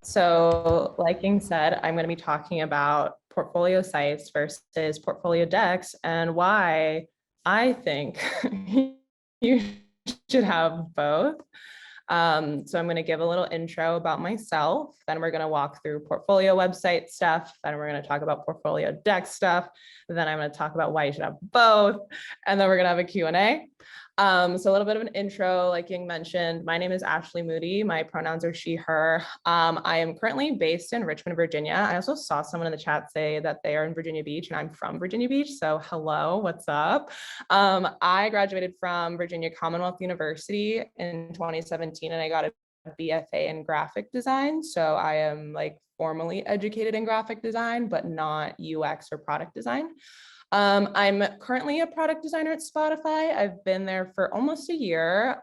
So like Ying said, I'm going to be talking about portfolio sites versus portfolio decks and why I think you should have both. So I'm going to give a little intro about myself. Then we're going to walk through portfolio website stuff. Then we're going to talk about portfolio deck stuff. Then I'm going to talk about why you should have both. And then we're going to have a Q&A. So a little bit of an intro, like Ying mentioned, my name is Ashley Moody. My pronouns are she, her. I am currently based in Richmond, Virginia. I also saw someone in the chat say that they are in Virginia Beach and I'm from Virginia Beach. So hello, what's up? I graduated from Virginia Commonwealth University in 2017 and I got a BFA in graphic design. So I am like formally educated in graphic design, but not UX or product design. I'm currently a product designer at Spotify. I've been there for almost a year.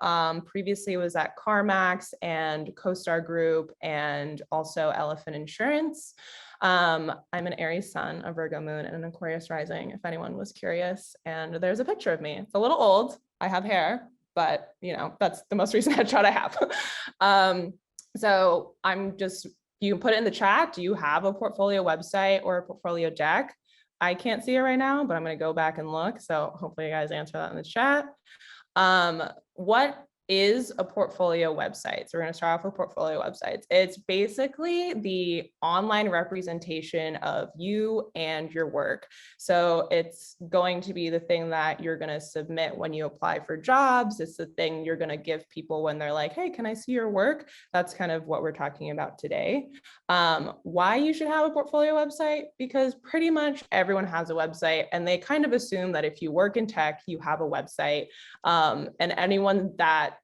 Previously was at CarMax and CoStar Group and also Elephant Insurance. I'm an Aries sun, a Virgo moon, and an Aquarius rising, if anyone was curious. And there's a picture of me. It's a little old. I have hair, but you know, that's the most recent headshot I have. So you can put it in the chat. Do you have a portfolio website or a portfolio deck? I can't see it right now, but I'm going to go back and look. So hopefully you guys answer that in the chat. What is a portfolio website? So we're going to start off with portfolio websites. It's basically the online representation of you and your work. So it's going to be the thing that you're going to submit when you apply for jobs. It's the thing you're going to give people when they're like, hey, can I see your work? That's kind of what we're talking about today. Why you should have a portfolio website? Because pretty much everyone has a website and they kind of assume that if you work in tech, you have a website. And anyone that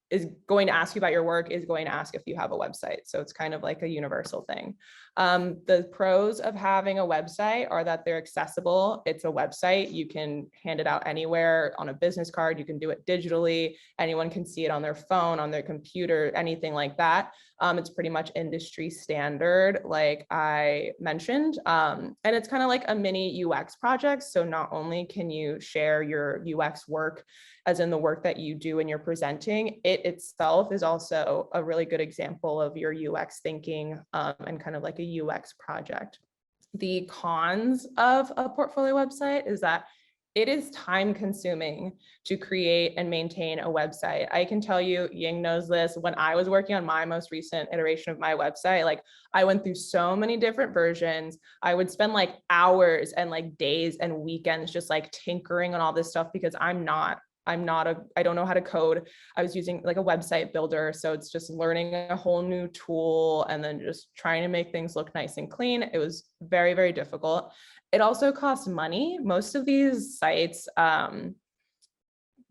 is going to ask you about your work is going to ask if you have a website. So it's kind of like a universal thing. The pros of having a website are that they're accessible. It's a website. You can hand it out anywhere on a business card. You can do it digitally. Anyone can see it on their phone, on their computer, anything like that. It's pretty much industry standard, like I mentioned. And it's kind of like a mini UX project. So not only can you share your UX work, as in the work that you do and you're presenting, it itself is also a really good example of your UX thinking and kind of like a UX project. The cons of a portfolio website is that it is time consuming to create and maintain a website. I can tell you, Ying knows this, when I was working on my most recent iteration of my website, like I went through so many different versions. I would spend like hours and like days and weekends just like tinkering on all this stuff because I don't know how to code. I was using like a website builder. So it's just learning a whole new tool and then just trying to make things look nice and clean. It was very, very difficult. It also costs money. Most of these sites,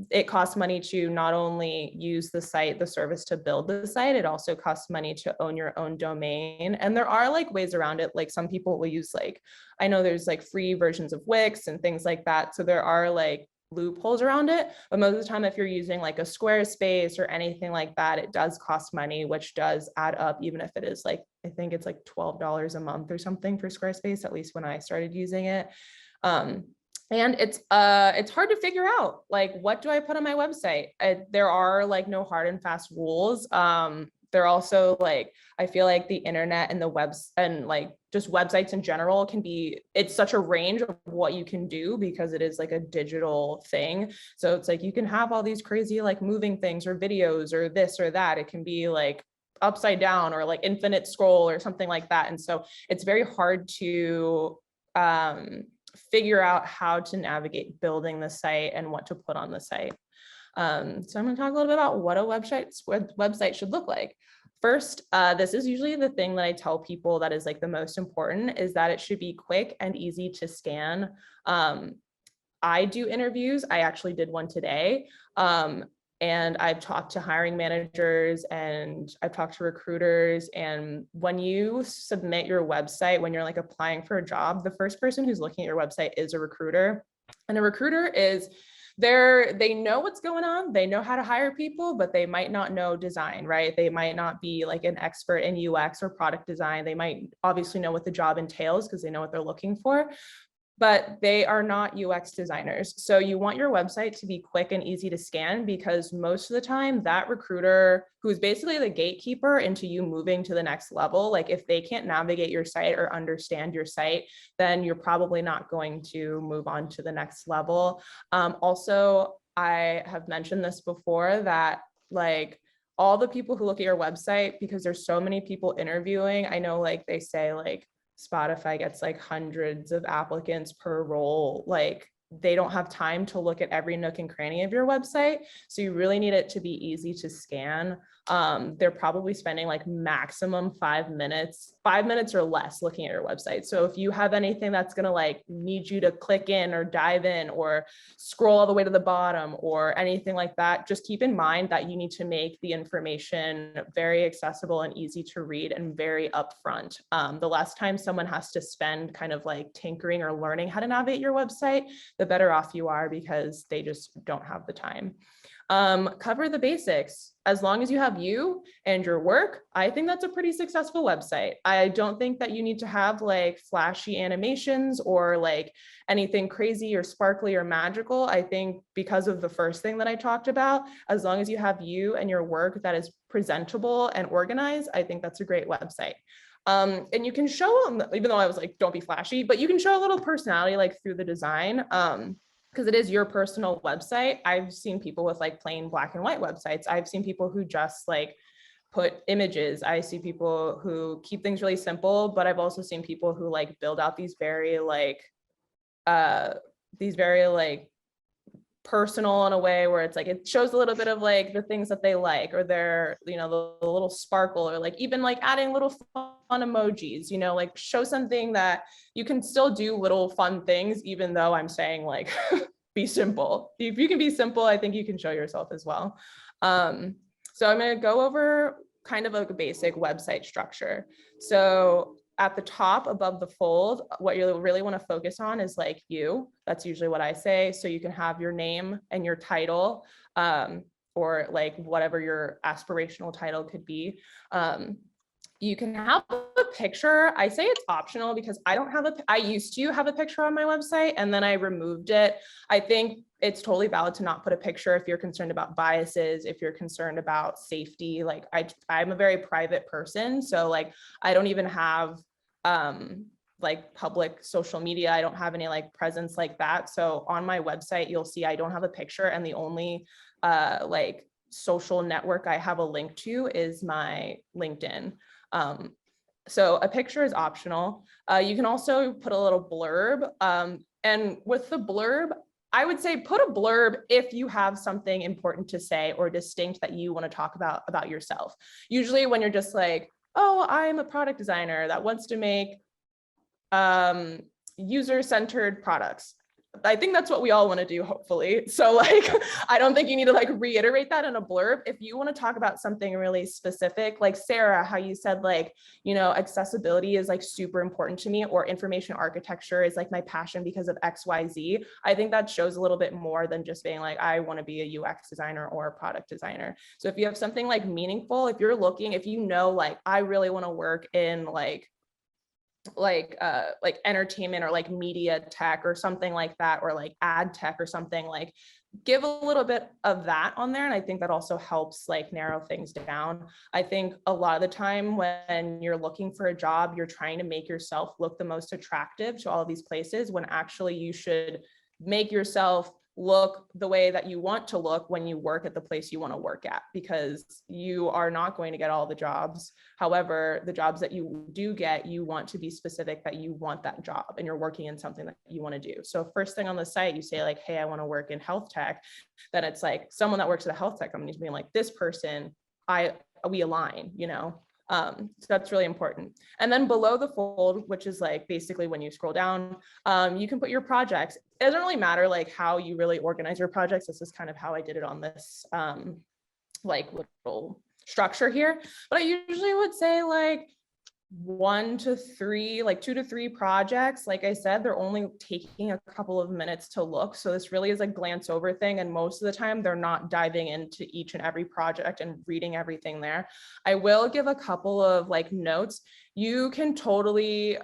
it costs money to not only use the site, the service to build the site, it also costs money to own your own domain. And there are like ways around it. Like some people will use like, I know there's like free versions of Wix and things like that. So there are like loopholes around it, but most of the time if you're using like a Squarespace or anything like that, it does cost money, which does add up, even if it is like, I think it's like $12 a month or something for Squarespace, at least when I started using it. And it's hard to figure out, like, what do I put on my website? There are like no hard and fast rules. They're also like, I feel like the internet and the webs and like just websites in general it's such a range of what you can do because it is like a digital thing. So it's like, you can have all these crazy like moving things or videos or this or that. It can be like upside down or like infinite scroll or something like that. And so it's very hard to figure out how to navigate building the site and what to put on the site. So I'm going to talk a little bit about what a website should look like. First, this is usually the thing that I tell people that is like the most important, is that it should be quick and easy to scan. I do interviews. I actually did one today. And I've talked to hiring managers and I've talked to recruiters. And when you submit your website, when you're like applying for a job, the first person who's looking at your website is a recruiter. And a recruiter is they know what's going on. They know how to hire people, but they might not know design, right? They might not be like an expert in UX or product design. They might obviously know what the job entails because they know what they're looking for. but they are not UX designers. So you want your website to be quick and easy to scan, because most of the time that recruiter, who's basically the gatekeeper into you moving to the next level, like if they can't navigate your site or understand your site, then you're probably not going to move on to the next level. Also, I have mentioned this before, that like all the people who look at your website, because there's so many people interviewing, I know like they say like Spotify gets like hundreds of applicants per role. Like they don't have time to look at every nook and cranny of your website. So you really need it to be easy to scan. They're probably spending like maximum 5 minutes or less looking at your website. So if you have anything that's going to like need you to click in or dive in or scroll all the way to the bottom or anything like that, just keep in mind that you need to make the information very accessible and easy to read and very upfront. The less time someone has to spend kind of like tinkering or learning how to navigate your website, the better off you are, because they just don't have the time. Cover the basics. As long as you have you and your work, I think that's a pretty successful website. I don't think that you need to have like flashy animations or like anything crazy or sparkly or magical. I think because of the first thing that I talked about, as long as you have you and your work that is presentable and organized, I think that's a great website. And you can show them, even though I was like, don't be flashy, but you can show a little personality like through the design. Because it is your personal website. I've seen people with like plain black and white websites. I've seen people who just like put images. I see people who keep things really simple, but I've also seen people who like build out these very like personal in a way where it's like it shows a little bit of like the things that they like, or their, you know, the little sparkle, or like even like adding little fun emojis, you know, like show something that you can still do little fun things, even though I'm saying like be simple. If you can be simple, I think you can show yourself as well. So I'm going to go over kind of like a basic website structure. So at the top above the fold, what you really want to focus on is like you. That's usually what I say. So you can have your name and your title, or like whatever your aspirational title could be. You can have a picture. I say it's optional because I used to have a picture on my website and then I removed it. I think it's totally valid to not put a picture if you're concerned about biases, if you're concerned about safety. Like I'm a very private person. So like, I don't even have like public social media. I don't have any like presence like that. So on my website, you'll see I don't have a picture, and the only like social network I have a link to is my LinkedIn. So a picture is optional. You can also put a little blurb. And with the blurb, I would say put a blurb if you have something important to say or distinct that you want to talk about yourself. Usually when you're just like, oh, I'm a product designer that wants to make user-centered products. I think that's what we all want to do, hopefully. So like, I don't think you need to like reiterate that in a blurb. If you want to talk about something really specific, like Sarah, how you said like, you know, accessibility is like super important to me, or information architecture is like my passion because of XYZ. I think that shows a little bit more than just being like, I want to be a UX designer or a product designer. So if you have something like meaningful, if you're looking, if you know, like, I really want to work in like entertainment or like media tech or something like that, or like ad tech or something, like give a little bit of that on there. And I think that also helps like narrow things down. I think a lot of the time when you're looking for a job, you're trying to make yourself look the most attractive to all of these places, when actually you should make yourself look the way that you want to look when you work at the place you want to work at, because you are not going to get all the jobs. However, the jobs that you do get, you want to be specific that you want that job and you're working in something that you want to do. So first thing on the site, you say like, hey, I want to work in health tech. Then it's like someone that works at a health tech company is being like, this person, we align, you know? So that's really important. And then below the fold, which is like basically when you scroll down, you can put your projects. It doesn't really matter like how you really organize your projects. This is kind of how I did it on this like little structure here. But I usually would say like 1 to 3, like 2 to 3 projects. Like I said, they're only taking a couple of minutes to look. So this really is a glance over thing. And most of the time they're not diving into each and every project and reading everything there. I will give a couple of like notes. You can totally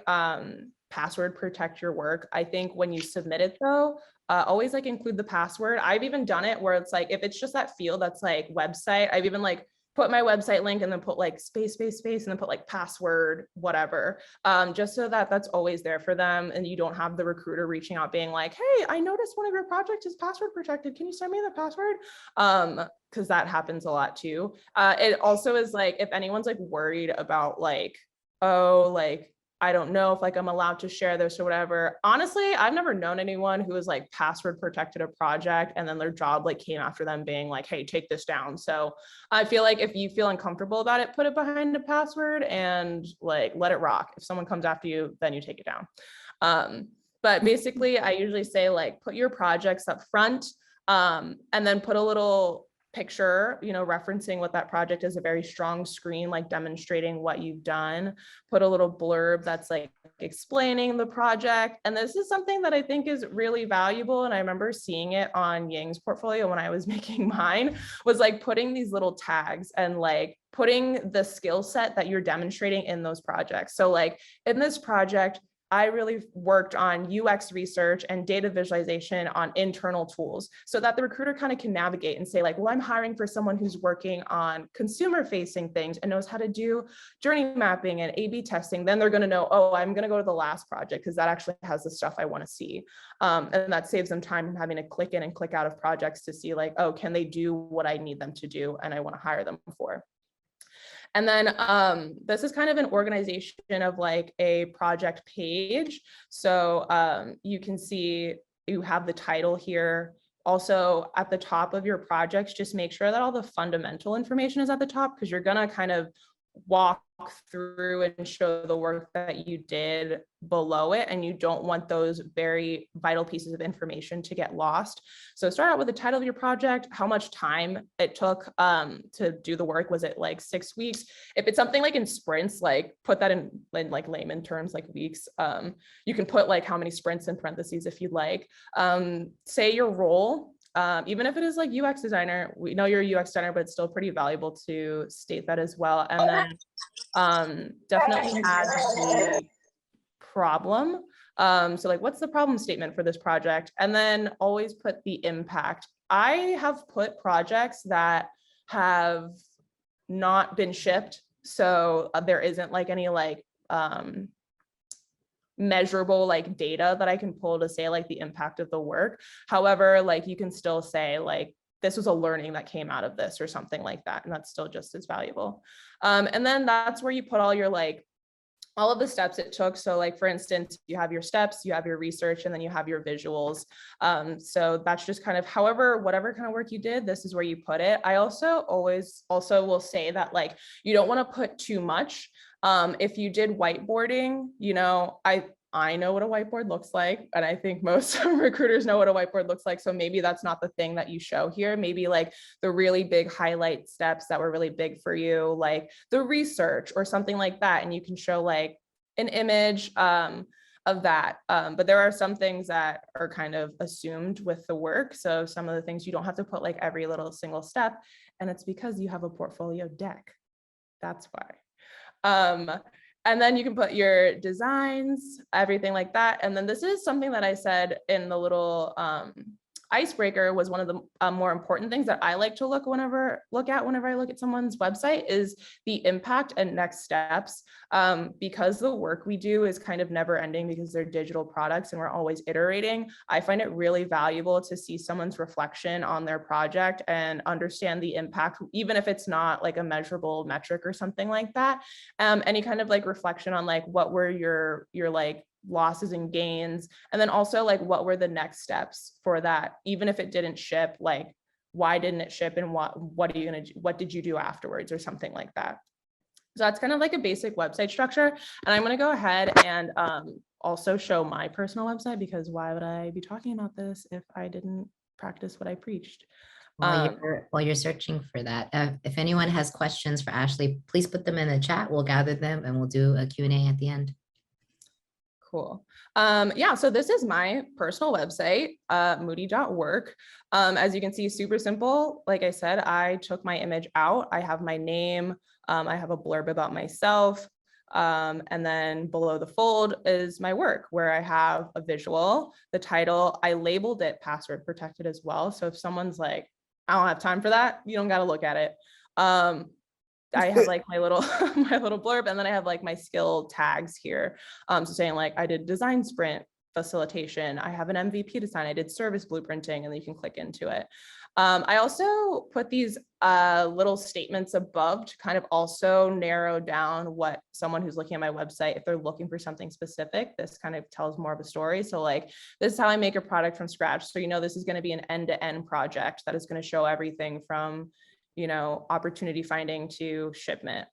password protect your work. I think when you submit it though, always like include the password. I've even done it where it's like, if it's just that field that's like website, I've even like put my website link and then put like space, space, space, and then put like password, whatever, just so that that's always there for them. And you don't have the recruiter reaching out being like, hey, I noticed one of your projects is password protected. Can you send me the password? Because that happens a lot too. It also is like, if anyone's like worried about like, oh, like, I don't know if like I'm allowed to share this or whatever. Honestly, I've never known anyone who was like password protected a project and then their job like came after them being like, hey, take this down. So I feel like if you feel uncomfortable about it, put it behind a password and like let it rock. If someone comes after you, then you take it down. But basically, I usually say like put your projects up front, and then put a little picture, you know, referencing what that project is, a very strong screen, like demonstrating what you've done. Put a little blurb that's like explaining the project. And this is something that I think is really valuable. And I remember seeing it on Ying's portfolio when I was making mine, was like putting these little tags and like putting the skill set that you're demonstrating in those projects. So like in this project, I really worked on UX research and data visualization on internal tools so that the recruiter kind of can navigate and say like, well, I'm hiring for someone who's working on consumer facing things and knows how to do journey mapping and A/B testing. Then they're going to know, oh, I'm going to go to the last project because that actually has the stuff I want to see. And that saves them time from having to click in and click out of projects to see like, oh, can they do what I need them to do and I want to hire them for. And then this is kind of an organization of like a project page. So you can see you have the title here. Also at the top of your projects, just make sure that all the fundamental information is at the top because you're gonna kind of walk through and show the work that you did below it, and you don't want those very vital pieces of information to get lost. So start out with the title of your project, how much time it took to do the work. Was it like 6 weeks? If it's something like in sprints, like put that in like layman terms, like weeks. You can put like how many sprints in parentheses if you'd like. Say your role. Even if it is like UX designer, we know you're a UX designer, but it's still pretty valuable to state that as well. And then definitely add the problem. So like, what's the problem statement for this project? And then always put the impact. I have put projects that have not been shipped. So there isn't like any like measurable like data that I can pull to say like the impact of the work. However, like you can still say like, this was a learning that came out of this or something like that. And that's still just as valuable. And then that's where you put all your like, all of the steps it took. So like, for instance, you have your steps, you have your research, and then you have your visuals. So that's just kind of whatever kind of work you did, this is where you put it. I also will say that like, you don't want to put too much. If you did whiteboarding, you know, I know what a whiteboard looks like, and I think most recruiters know what a whiteboard looks like. So maybe that's not the thing that you show here. Maybe like the really big highlight steps that were really big for you, like the research or something like that. And you can show like an image of that. But there are some things that are kind of assumed with the work. So some of the things you don't have to put like every little single step, and it's because you have a portfolio deck. That's why. And then you can put your designs, everything like that. And then this is something that I said in the little icebreaker, was one of the more important things that I like to look at whenever I look at someone's website, is the impact and next steps. Because the work we do is kind of never ending because they're digital products and we're always iterating. I find it really valuable to see someone's reflection on their project and understand the impact, even if it's not like a measurable metric or something like that. Any kind of like reflection on like, what were your like losses and gains, and then also like, what were the next steps for that, even if it didn't ship, like why didn't it ship, and what are you going to do, what did you do afterwards, or something like that. So that's kind of like a basic website structure. And I'm going to go ahead and also show my personal website, because why would I be talking about this if I didn't practice what I preached? While you're searching for that, if anyone has questions for Ashley, please put them in the chat. We'll gather them and we'll do a Q&A at the end. Cool. Yeah, so this is my personal website, moody.work. As you can see, super simple. Like I said, I took my image out. I have my name. I have a blurb about myself. And then below the fold is my work, where I have a visual, the title. I labeled it password protected as well. So if someone's like, I don't have time for that, you don't got to look at it. I have like my little my little blurb, and then I have like my skill tags here. So saying like I did design sprint facilitation, I have an MVP design, I did service blueprinting, and then you can click into it. I also put these little statements above to kind of also narrow down what someone who's looking at my website, if they're looking for something specific, this kind of tells more of a story. So like, this is how I make a product from scratch. So, you know, this is going to be an end-to-end project that is going to show everything from, you know, opportunity finding to shipment.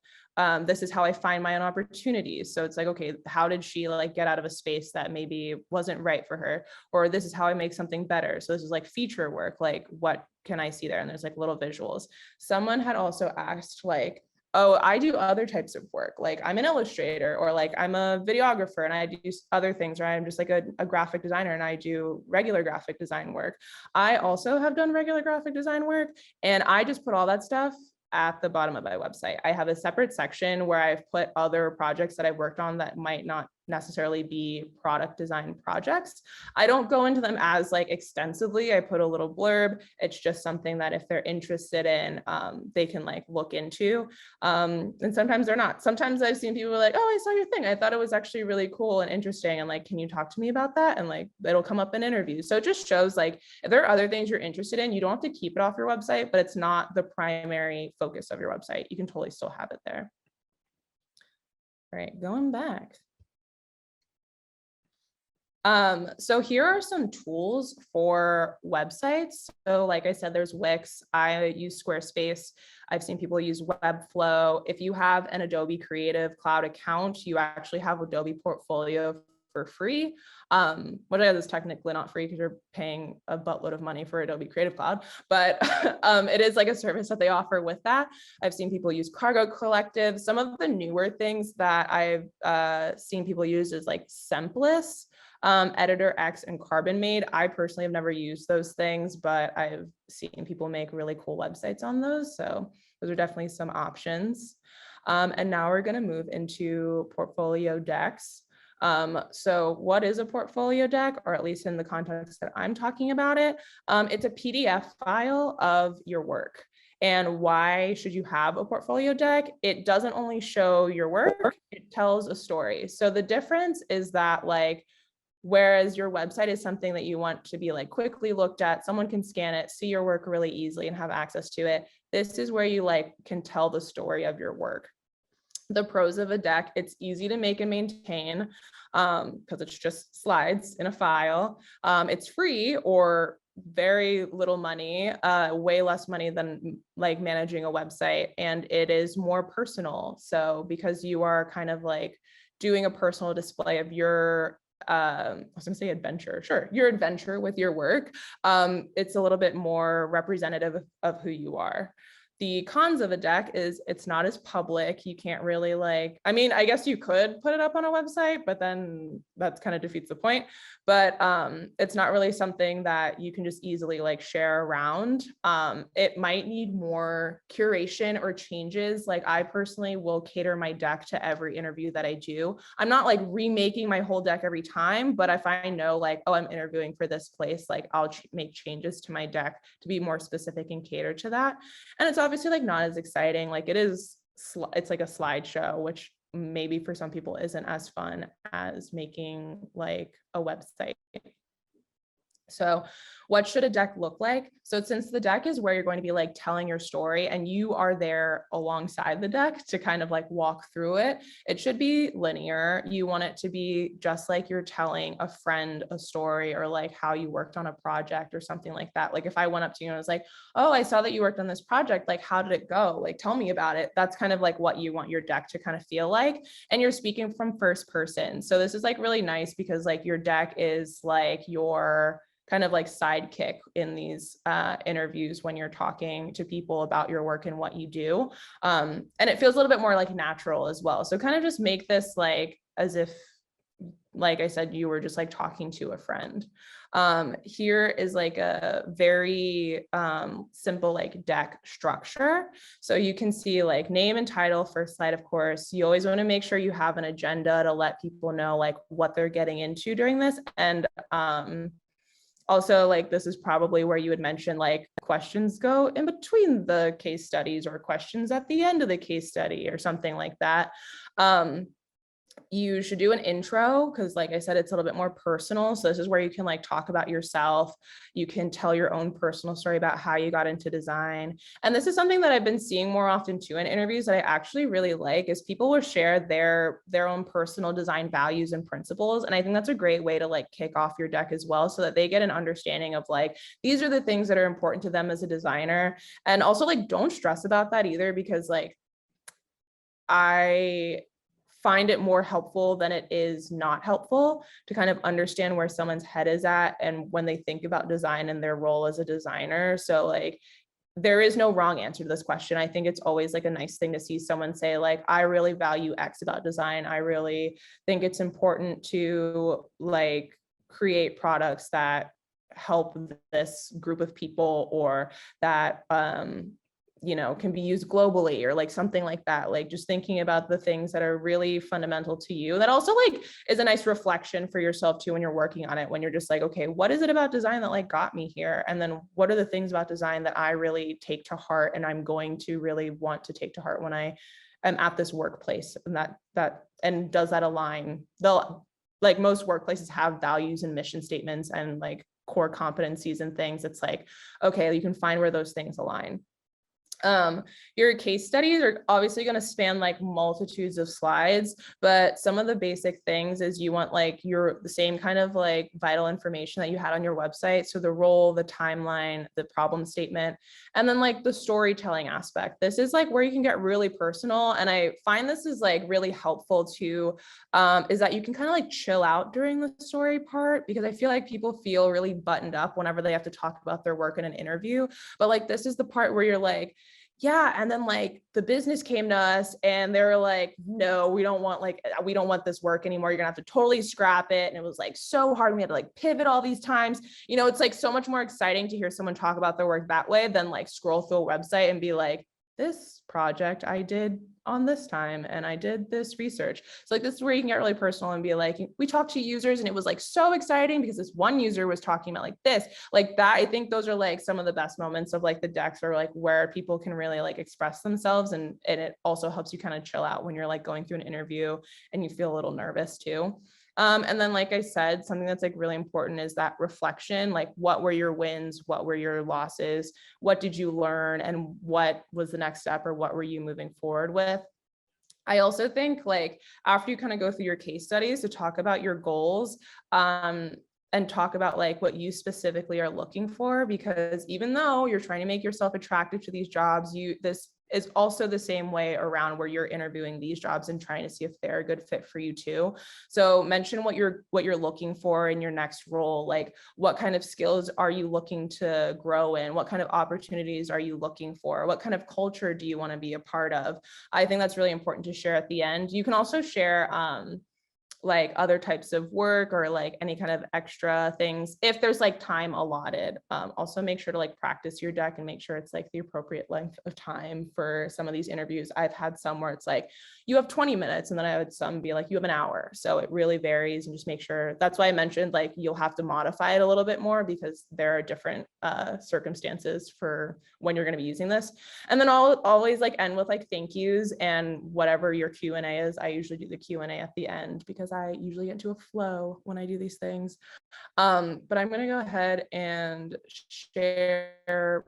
This is how I find my own opportunities. So it's like, okay, how did she like get out of a space that maybe wasn't right for her? Or this is how I make something better. So this is like feature work, like what can I see there? And there's like little visuals. Someone had also asked like, oh, I do other types of work. Like I'm an illustrator, or like I'm a videographer and I do other things, or I'm just like a graphic designer and I do regular graphic design work. I also have done regular graphic design work, and I just put all that stuff at the bottom of my website. I have a separate section where I've put other projects that I've worked on that might not necessarily be product design projects. I don't go into them as like extensively. I put a little blurb. It's just something that if they're interested in, they can like look into. And sometimes they're not. Sometimes I've seen people like, oh, I saw your thing. I thought it was actually really cool and interesting. And like, can you talk to me about that? And like, it'll come up in interviews. So it just shows like, if there are other things you're interested in, you don't have to keep it off your website, but it's not the primary focus of your website. You can totally still have it there. All right, going back. So here are some tools for websites. So like I said, there's Wix. I use Squarespace. I've seen people use Webflow. If you have an Adobe Creative Cloud account, you actually have Adobe Portfolio for free. What is technically not free because you're paying a buttload of money for Adobe Creative Cloud, but it is like a service that they offer with that. I've seen people use Cargo Collective. Some of the newer things that I've seen people use is like Sempless, Editor X, and Carbon Made. I personally have never used those things, but I've seen people make really cool websites on those. So those are definitely some options. And now we're going to move into portfolio decks. So what is a portfolio deck, or at least in the context that I'm talking about it? It's a PDF file of your work. And why should you have a portfolio deck? It doesn't only show your work, it tells a story. So the difference is that like, whereas your website is something that you want to be like quickly looked at, someone can scan it, see your work really easily and have access to it. This is where you like can tell the story of your work. The pros of a deck: it's easy to make and maintain because it's just slides in a file. It's free or very little money, way less money than like managing a website, and it is more personal. So because you are kind of like doing a personal display of your I was gonna say adventure, sure, your adventure with your work, it's a little bit more representative of who you are. The cons of a deck is it's not as public. You can't really like, I mean, I guess you could put it up on a website, but then that kind of defeats the point. But it's not really something that you can just easily like share around. It might need more curation or changes. Like I personally will cater my deck to every interview that I do. I'm not like remaking my whole deck every time, but if I know like, oh, I'm interviewing for this place, like I'll make changes to my deck to be more specific and cater to that. And it's obviously like not as exciting. Like it's like a slideshow, which maybe for some people isn't as fun as making like a website. So what should a deck look like? So since the deck is where you're going to be like telling your story and you are there alongside the deck to kind of like walk through it, it should be linear. You want it to be just like you're telling a friend a story, or like how you worked on a project or something like that. Like if I went up to you and I was like, oh, I saw that you worked on this project. Like, how did it go? Like, tell me about it. That's kind of like what you want your deck to kind of feel like. And you're speaking from first person. So this is like really nice because like your deck is like your kind of like sidekick in these interviews when you're talking to people about your work and what you do. And it feels a little bit more like natural as well. So kind of just make this like as if like I said, you were just like talking to a friend. Here is like a very simple like deck structure. So you can see like name and title, first slide, of course. You always want to make sure you have an agenda to let people know like what they're getting into during this. And also, like, this is probably where you would mention like questions go in between the case studies or questions at the end of the case study or something like that. You should do an intro because, like I said, it's a little bit more personal. So this is where you can like talk about yourself. You can tell your own personal story about how you got into design. And this is something that I've been seeing more often too in interviews that I actually really like is people will share their own personal design values and principles. And I think that's a great way to like kick off your deck as well, so that they get an understanding of like, these are the things that are important to them as a designer. And also like, don't stress about that either, because like, I find it more helpful than it is not helpful to kind of understand where someone's head is at and when they think about design and their role as a designer. So like, there is no wrong answer to this question. I think it's always like a nice thing to see someone say like, I really value X about design. I really think it's important to like create products that help this group of people, or that you know, can be used globally, or like something like that. Like just thinking about the things that are really fundamental to you. That also like is a nice reflection for yourself too when you're working on it, when you're just like, okay, what is it about design that like got me here? And then what are the things about design that I really take to heart and I'm going to really want to take to heart when I am at this workplace? And and does that align? They'll, like, most workplaces have values and mission statements and like core competencies and things. It's like, okay, you can find where those things align. Your case studies are obviously going to span like multitudes of slides, but some of the basic things is you want like the same kind of like vital information that you had on your website. So the role, the timeline, the problem statement, and then like the storytelling aspect. This is like where you can get really personal. And I find this is like really helpful too, is that you can kind of like chill out during the story part, because I feel like people feel really buttoned up whenever they have to talk about their work in an interview. But like, this is the part where you're like, yeah, and then like the business came to us and they were like, no, we don't want this work anymore. You're gonna have to totally scrap it. And it was like so hard. We had to like pivot all these times. You know, it's like so much more exciting to hear someone talk about their work that way than like scroll through a website and be like, this project I did on this time and I did this research. So like, this is where you can get really personal and be like, we talked to users and it was like so exciting because this one user was talking about like this, like that. I think those are like some of the best moments of like the decks, or like where people can really like express themselves. And it also helps you kind of chill out when you're like going through an interview and you feel a little nervous too. And then, like I said, something that's like really important is that reflection, like what were your wins? What were your losses? What did you learn? And what was the next step, or what were you moving forward with? I also think like after you kind of go through your case studies, to talk about your goals, and talk about like what you specifically are looking for, because even though you're trying to make yourself attractive to these jobs, this is also the same way around where you're interviewing these jobs and trying to see if they're a good fit for you too. So mention what you're looking for in your next role. Like, what kind of skills are you looking to grow in? What kind of opportunities are you looking for? What kind of culture do you want to be a part of? I think that's really important to share at the end. You can also share like other types of work, or like any kind of extra things if there's like time allotted. Also make sure to like practice your deck and make sure it's like the appropriate length of time for some of these interviews. I've had some where it's like you have 20 minutes, and then I had some be like you have an hour. So it really varies, and just make sure. That's why I mentioned like you'll have to modify it a little bit more, because there are different circumstances for when you're going to be using this. And then I'll always like end with like thank yous, and whatever your Q&A is. I usually do the Q&A at the end because I usually get into a flow when I do these things. But I'm going to go ahead and share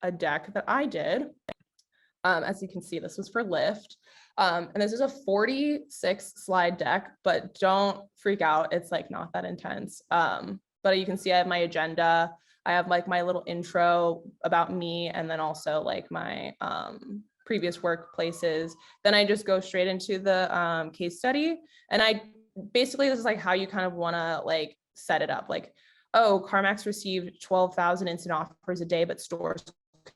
a deck that I did. As you can see, this was for Lyft. And this is a 46 slide deck, but don't freak out. It's like not that intense. But you can see I have my agenda. I have like my little intro about me, and then also like my previous workplaces. Then I just go straight into the case study. And basically, this is like how you kind of want to like set it up. Like, oh, CarMax received 12,000 instant offers a day, but stores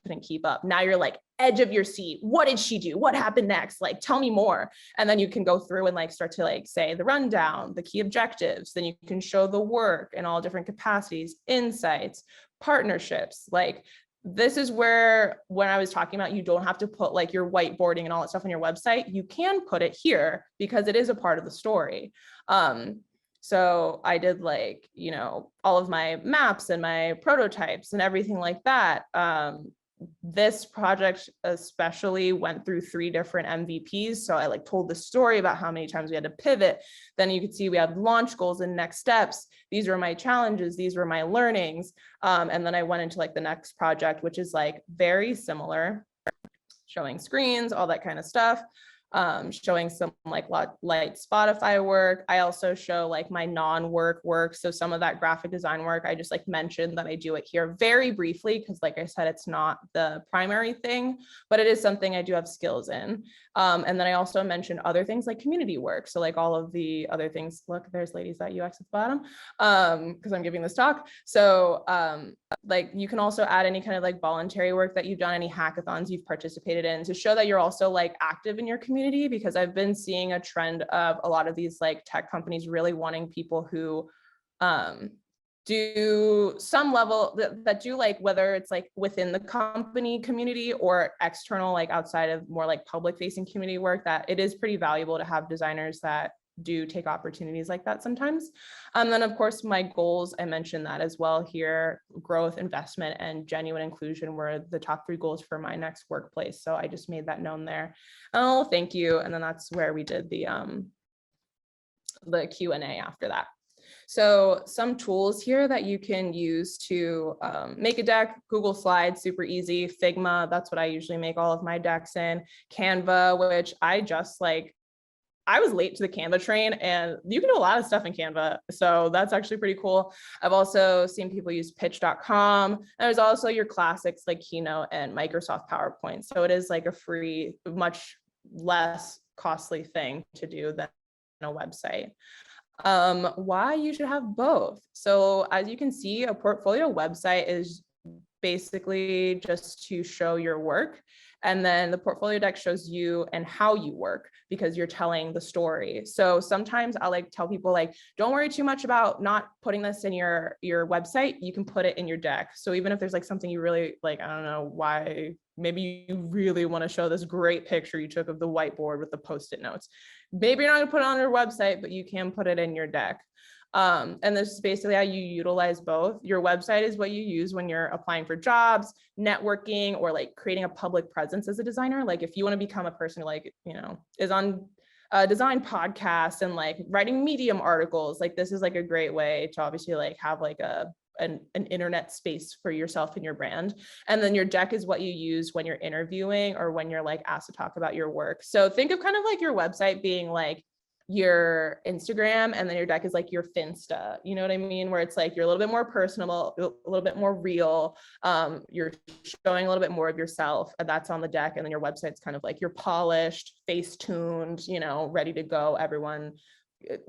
couldn't keep up. Now you're like edge of your seat. What did she do? What happened next? Like, tell me more. And then you can go through and like start to like say the rundown, the key objectives. Then you can show the work in all different capacities, insights, partnerships. Like, this is where, when I was talking about, you don't have to put like your whiteboarding and all that stuff on your website. You can put it here because it is a part of the story. So I did like, you know, all of my maps and my prototypes and everything like that. This project especially went through 3 different MVPs. So I like told the story about how many times we had to pivot. Then you could see we had launch goals and next steps. These were my challenges. These were my learnings. And then I went into like the next project, which is like very similar, showing screens, all that kind of stuff. Showing some like light Spotify work. I also show like my non-work work. So some of that graphic design work, I just like mentioned that I do it here very briefly, because like I said, it's not the primary thing, but it is something I do have skills in. And then I also mentioned other things like community work. So like all of the other things, look, there's ladies at UX at the bottom, because I'm giving this talk. So like you can also add any kind of like voluntary work that you've done, any hackathons you've participated in, to show that you're also like active in your community, because I've been seeing a trend of a lot of these like tech companies really wanting people who do some level that do like, whether it's like within the company community or external, like outside of more like public facing community work, that it is pretty valuable to have designers that do take opportunities like that sometimes. Then of course my goals, I mentioned that as well here. Growth, investment, and genuine inclusion were the top 3 goals for my next workplace. So I just made that known there. Oh, thank you. And then that's where we did the Q&A after that. So some tools here that you can use to make a deck: Google Slides, super easy. Figma, that's what I usually make all of my decks in. Canva, which I just like, I was late to the Canva train, and you can do a lot of stuff in Canva. So that's actually pretty cool. I've also seen people use pitch.com. And there's also your classics like Keynote and Microsoft PowerPoint. So it is like a free, much less costly thing to do than a website. Why you should have both. So as you can see, a portfolio website is basically just to show your work. And then the portfolio deck shows you and how you work, because you're telling the story. So sometimes I like tell people like, don't worry too much about not putting this in your website. You can put it in your deck. So even if there's like something you really like, I don't know why, maybe you really want to show this great picture you took of the whiteboard with the post-it notes. Maybe you're not gonna put it on your website, but you can put it in your deck. And this is basically how you utilize both. Your website is what you use when you're applying for jobs, networking, or like creating a public presence as a designer. Like if you want to become a person who like, you know, is on a design podcast and like writing Medium articles, like this is like a great way to obviously like have like an internet space for yourself and your brand. And then your deck is what you use when you're interviewing or when you're like asked to talk about your work. So think of kind of like your website being like your Instagram, and then your deck is like your Finsta, you know what I mean? Where it's like you're a little bit more personable, a little bit more real. You're showing a little bit more of yourself, and that's on the deck. And then your website's kind of like you're polished, face tuned, you know, ready to go. Everyone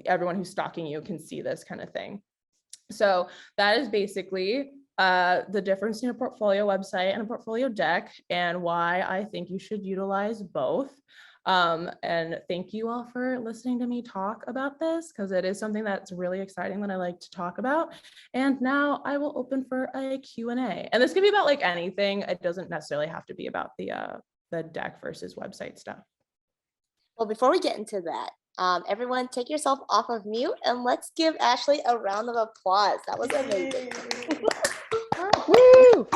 who's stalking you can see this kind of thing. So that is basically the difference in a portfolio website and a portfolio deck, and why I think you should utilize both. And thank you all for listening to me talk about this, because it is something that's really exciting that I like to talk about. And now I will open for a Q&A. And this can be about like anything. It doesn't necessarily have to be about the deck versus website stuff. Well, before we get into that, everyone take yourself off of mute and let's give Ashley a round of applause. That was amazing. Woo!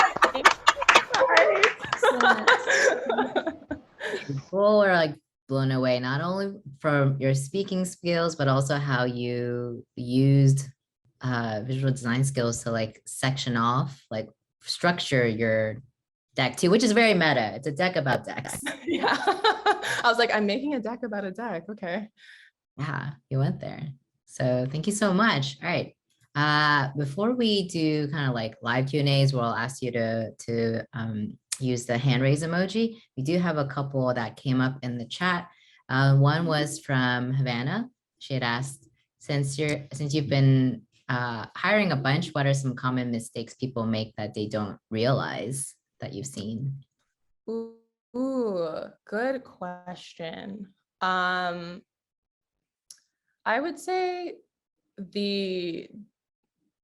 People are like blown away, not only from your speaking skills, but also how you used visual design skills to like section off, like structure your deck too, which is very meta. It's a deck about decks. Yeah. I was like, I'm making a deck about a deck. Okay. Yeah, you went there. So thank you so much. All right. Before we do kind of like live Q&As, where I'll ask you to use the hand raise emoji, we do have a couple that came up in the chat. One was from Havana. She had asked, since you've been hiring a bunch, what are some common mistakes people make that they don't realize that you've seen? Ooh, good question. I would say it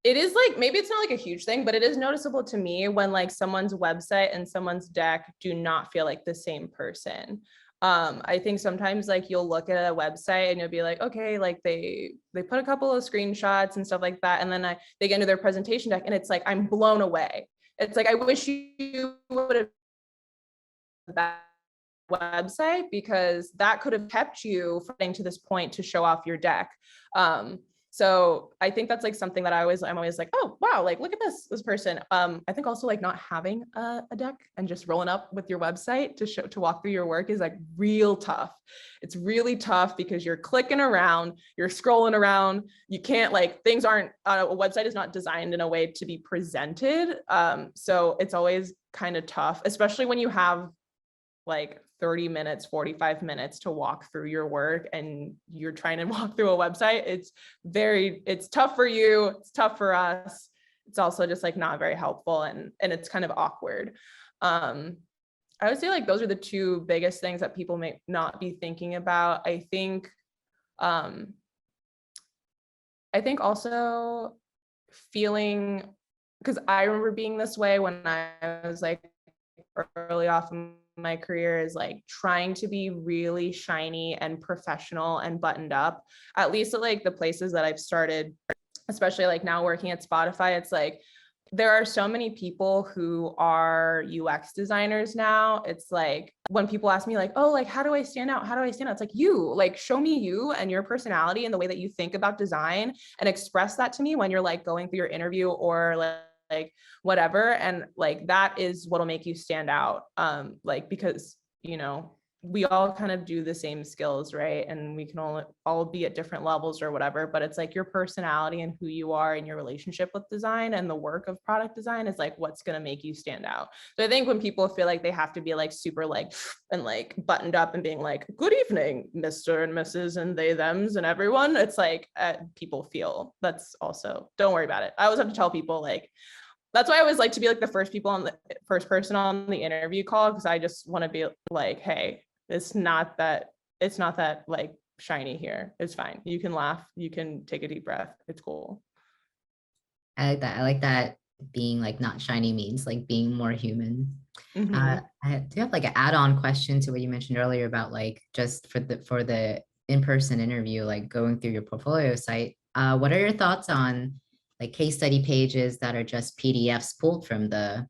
is like, maybe it's not like a huge thing, but it is noticeable to me when like someone's website and someone's deck do not feel like the same person. I think sometimes like you'll look at a website and you'll be like, okay, like they put a couple of screenshots and stuff like that. And then they get into their presentation deck and it's like, I'm blown away. It's like, I wish you would have that website because that could have kept you from getting to this point to show off your deck. So I think that's like something that I'm always like, oh wow, like look at this person. I think also like not having a deck and just rolling up with your website to walk through your work is like real tough. It's really tough because you're clicking around, you're scrolling around, you can't like, things aren't, a website is not designed in a way to be presented. So it's always kind of tough, especially when you have like 30 minutes, 45 minutes to walk through your work and you're trying to walk through a website. It's tough for you. It's tough for us. It's also just like not very helpful and it's kind of awkward. I would say like those are the two biggest things that people may not be thinking about. I think also feeling, because I remember being this way when I was like early off in my career, is like trying to be really shiny and professional and buttoned up, at least at like the places that I've started, especially like now working at Spotify. It's like there are so many people who are UX designers now. It's like when people ask me like, oh, like how do I stand out? How do I stand out? It's like, you like show me you and your personality and the way that you think about design and express that to me when you're like going through your interview or like whatever. And like, that is what'll make you stand out. Like, because, you know, we all kind of do the same skills, right? And we can all be at different levels or whatever, but it's like your personality and who you are and your relationship with design and the work of product design is like what's going to make you stand out. So I think when people feel like they have to be like super like and like buttoned up and being like, good evening, Mr. and Mrs. and they, thems and everyone, it's like people feel that's also, don't worry about it. I always have to tell people like, that's why I always like to be like the first person on the interview call, because I just want to be like, hey, it's not that like shiny here. It's fine. You can laugh. You can take a deep breath. It's cool. I like that. I like that being like not shiny means like being more human. Mm-hmm. I do have like an add-on question to what you mentioned earlier about like just for the in-person interview, like going through your portfolio site. What are your thoughts on like case study pages that are just PDFs pulled from the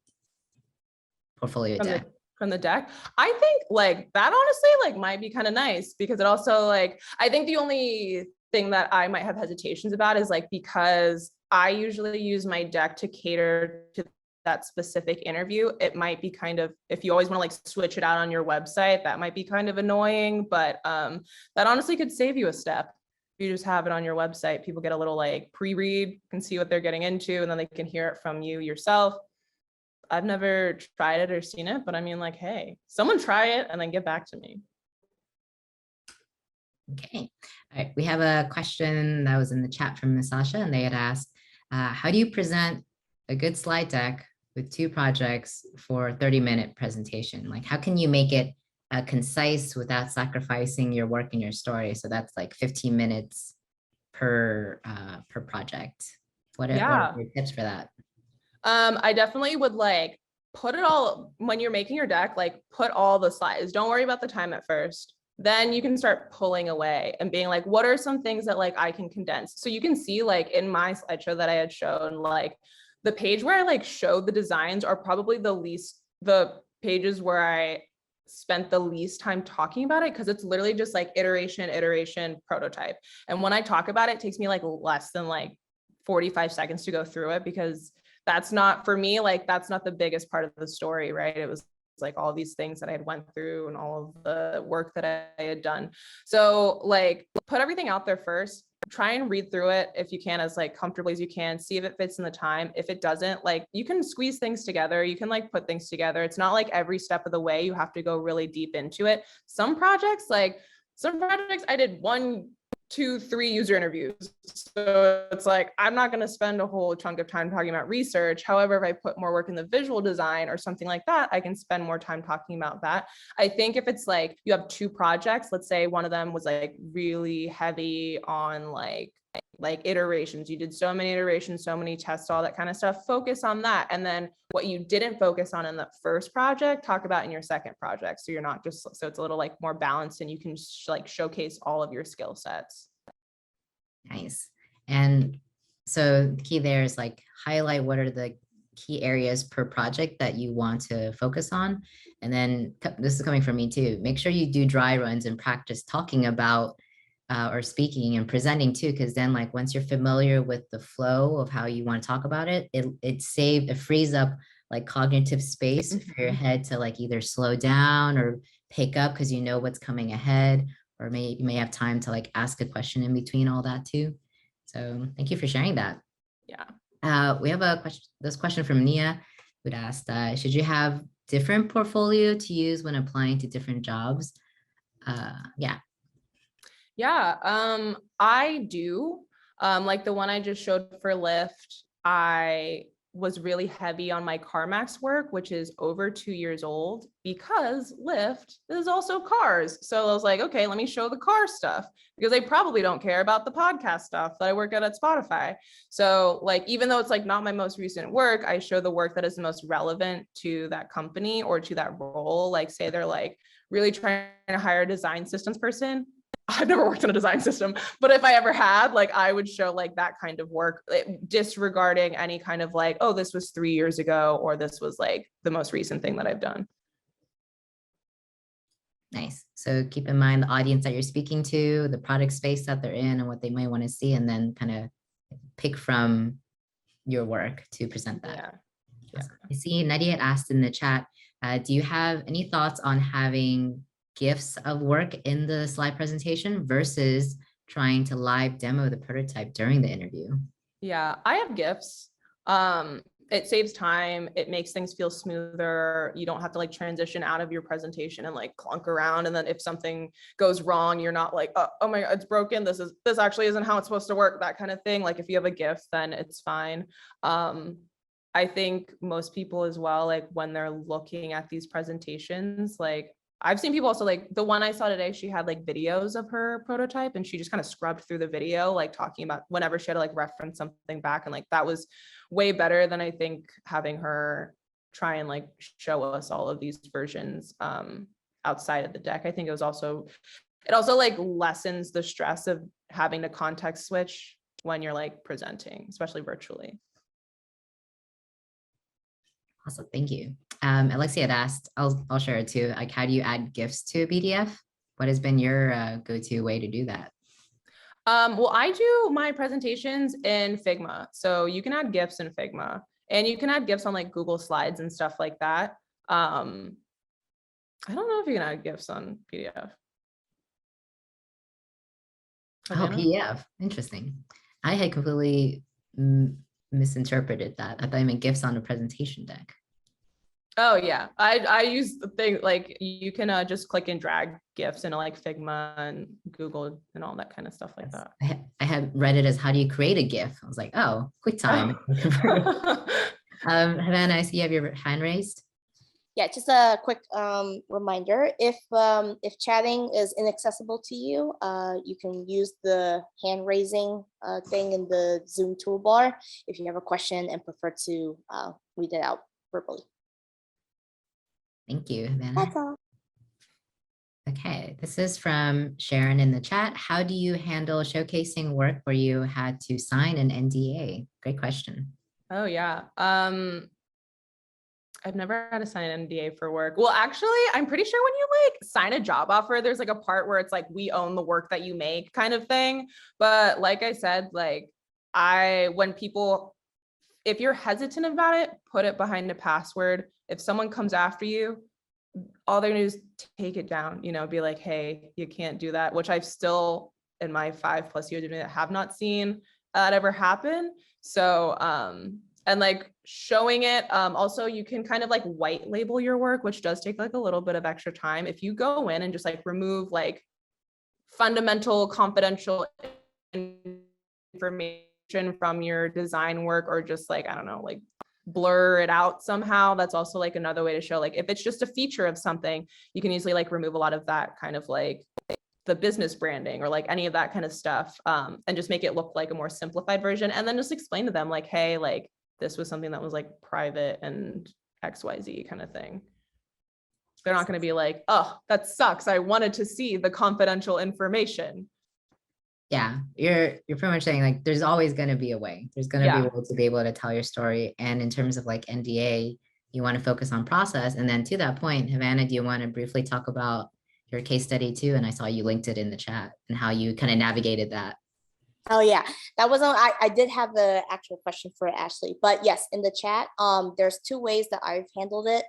portfolio deck? From the deck. I think like that honestly like might be kind of nice, because it also like, I think the only thing that I might have hesitations about is like, because I usually use my deck to cater to that specific interview, it might be kind of, if you always want to like switch it out on your website, that might be kind of annoying, but that honestly could save you a step. You just have it on your website, people get a little like pre-read, can see what they're getting into, and then they can hear it from you yourself. I've never tried it or seen it, but I mean, like, hey, someone try it and then get back to me. Okay. All right. We have a question that was in the chat from Ms. Sasha, and they had asked, how do you present a good slide deck with 2 projects for a 30-minute presentation? Like, how can you make it concise without sacrificing your work and your story? So that's like 15 minutes per project. What are your tips for that? I definitely would like put it all, when you're making your deck, like put all the slides. Don't worry about the time at first. Then you can start pulling away and being like, what are some things that like I can condense? So you can see like in my slideshow that I had shown, like the page where I like showed the designs are probably the pages where I spent the least time talking about it, because it's literally just like iteration, prototype. And when I talk about it, it takes me like less than like 45 seconds to go through it, because that's not, for me, like that's not the biggest part of the story, right? It was like all these things that I had went through and all of the work that I had done. So like put everything out there first, try and read through it if you can, as like comfortably as you can, see if it fits in the time. If it doesn't, like you can squeeze things together, you can like put things together. It's not like every step of the way you have to go really deep into it. Some projects I did one 2-3 user interviews. So it's like, I'm not going to spend a whole chunk of time talking about research. However, if I put more work in the visual design or something like that, I can spend more time talking about that. I think if it's like you have 2 projects, let's say one of them was like really heavy on like iterations. You did so many iterations, so many tests, all that kind of stuff. Focus on that. And then what you didn't focus on in the first project, talk about in your second project. So you're not just, so it's a little like more balanced and you can like showcase all of your skill sets. Nice. And so the key there is like highlight what are the key areas per project that you want to focus on. And then this is coming from me too. Make sure you do dry runs and practice talking about or speaking and presenting too, because then like once you're familiar with the flow of how you want to talk about it, it frees up like cognitive space for your head to like either slow down or pick up because you know what's coming ahead, or you may have time to like ask a question in between all that too. So thank you for sharing that. Yeah. We have this question from Nia, who'd asked, should you have different portfolio to use when applying to different jobs? Yeah. Yeah, I do. Like the one I just showed for Lyft, I was really heavy on my CarMax work, which is over 2 years old, because Lyft is also cars. So I was like, okay, let me show the car stuff, because they probably don't care about the podcast stuff that I work at Spotify. So like, even though it's like not my most recent work, I show the work that is the most relevant to that company or to that role. Like say they're like really trying to hire a design systems person. I've never worked on a design system, but if I ever had, like, I would show like that kind of work, disregarding any kind of like, oh, this was 3 years ago, or this was like the most recent thing that I've done. Nice. So keep in mind the audience that you're speaking to, the product space that they're in and what they might want to see, and then kind of pick from your work to present that. Yeah. I see Nadia had asked in the chat, do you have any thoughts on having GIFs of work in the slide presentation versus trying to live demo the prototype during the interview? Yeah, I have GIFs. It saves time. It makes things feel smoother. You don't have to like transition out of your presentation and like clunk around. And then if something goes wrong, you're not like, oh my God, it's broken. This actually isn't how it's supposed to work. That kind of thing. Like if you have a GIF, then it's fine. I think most people as well, like when they're looking at these presentations, like I've seen people also, like the one I saw today, she had like videos of her prototype and she just kind of scrubbed through the video, like talking about whenever she had to like reference something back. And like, that was way better than I think having her try and like show us all of these versions outside of the deck. I think it also like lessens the stress of having to context switch when you're like presenting, especially virtually. Awesome, thank you. Alexia had asked, I'll share it too. Like, how do you add GIFs to a PDF? What has been your go-to way to do that? Well, I do my presentations in Figma. So you can add GIFs in Figma, and you can add GIFs on like Google Slides and stuff like that. I don't know if you can add GIFs on PDF. Oh, PDF, interesting. I had completely misinterpreted that. I thought I meant GIFs on a presentation deck. Oh yeah, I use the thing like you can just click and drag GIFs into like Figma and Google and all that kind of stuff like that. I had read it as how do you create a GIF? I was like, oh, quick time. Havana, I see you have your hand raised. Yeah, just a quick reminder. If chatting is inaccessible to you, you can use the hand raising thing in the Zoom toolbar if you have a question and prefer to read it out verbally. Thank you, Havana. That's all. Okay, this is from Sharon in the chat. How do you handle showcasing work where you had to sign an NDA? Great question. Oh yeah. I've never had to sign an NDA for work. Well, actually, I'm pretty sure when you like sign a job offer, there's like a part where it's like, we own the work that you make kind of thing. But like I said, like if you're hesitant about it, put it behind a password. If someone comes after you, all they're gonna do is take it down, be like, hey, you can't do that, which I've still, in my 5+ years of doing it, have not seen that ever happen. So, and like showing it, also you can kind of like white label your work, which does take like a little bit of extra time. If you go in and just like remove like fundamental confidential information from your design work, or just like, I don't know, like blur it out somehow. That's also like another way to show, like, if it's just a feature of something, you can easily like remove a lot of that kind of like the business branding or like any of that kind of stuff, and just make it look like a more simplified version. And then just explain to them like, hey, like this was something that was like private and XYZ kind of thing. They're not going to be like, oh, that sucks, I wanted to see the confidential information. Yeah, you're pretty much saying like there's always going to be a way. There's going to be a way to be able to tell your story. And in terms of like NDA, you want to focus on process. And then to that point, Havana, do you want to briefly talk about your case study too? And I saw you linked it in the chat and how you kind of navigated that. Oh yeah, that was on. I did have the actual question for Ashley, but yes, in the chat, there's two ways that I've handled it.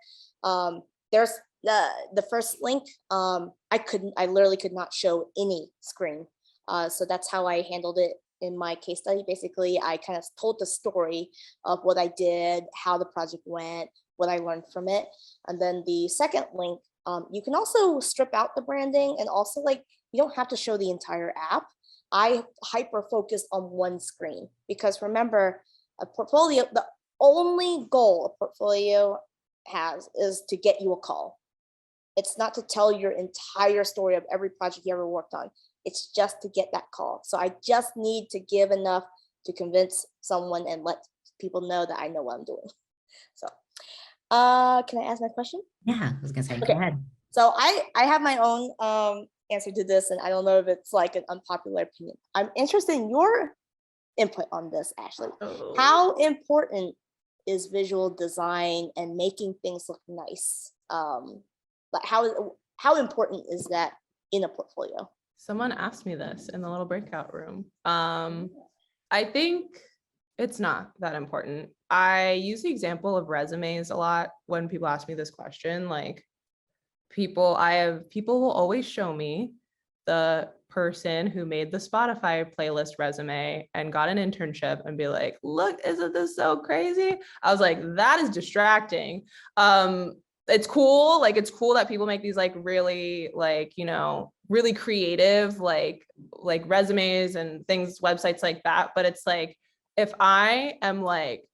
There's the first link. I literally could not show any screen. So that's how I handled it in my case study. Basically, I kind of told the story of what I did, how the project went, what I learned from it. And then the second link, you can also strip out the branding, and also like, you don't have to show the entire app. I hyper focused on one screen, because remember, a portfolio, the only goal a portfolio has is to get you a call. It's not to tell your entire story of every project you ever worked on. It's just to get that call. So I just need to give enough to convince someone and let people know that I know what I'm doing. So can I ask my question? Yeah, I was gonna say, Okay. Go ahead. So I have my own answer to this, and I don't know if it's like an unpopular opinion. I'm interested in your input on this, Ashley. Oh. How important is visual design and making things look nice? Like how important is that in a portfolio? Someone asked me this in the little breakout room. I think it's not that important. I use the example of resumes a lot when people ask me this question. Like people will always show me the person who made the Spotify playlist resume and got an internship and be like, look, isn't this so crazy? I was like, that is distracting. It's cool. Like, it's cool that people make these like really like, you know, really creative, like resumes and things, websites like that. But it's like, if I am like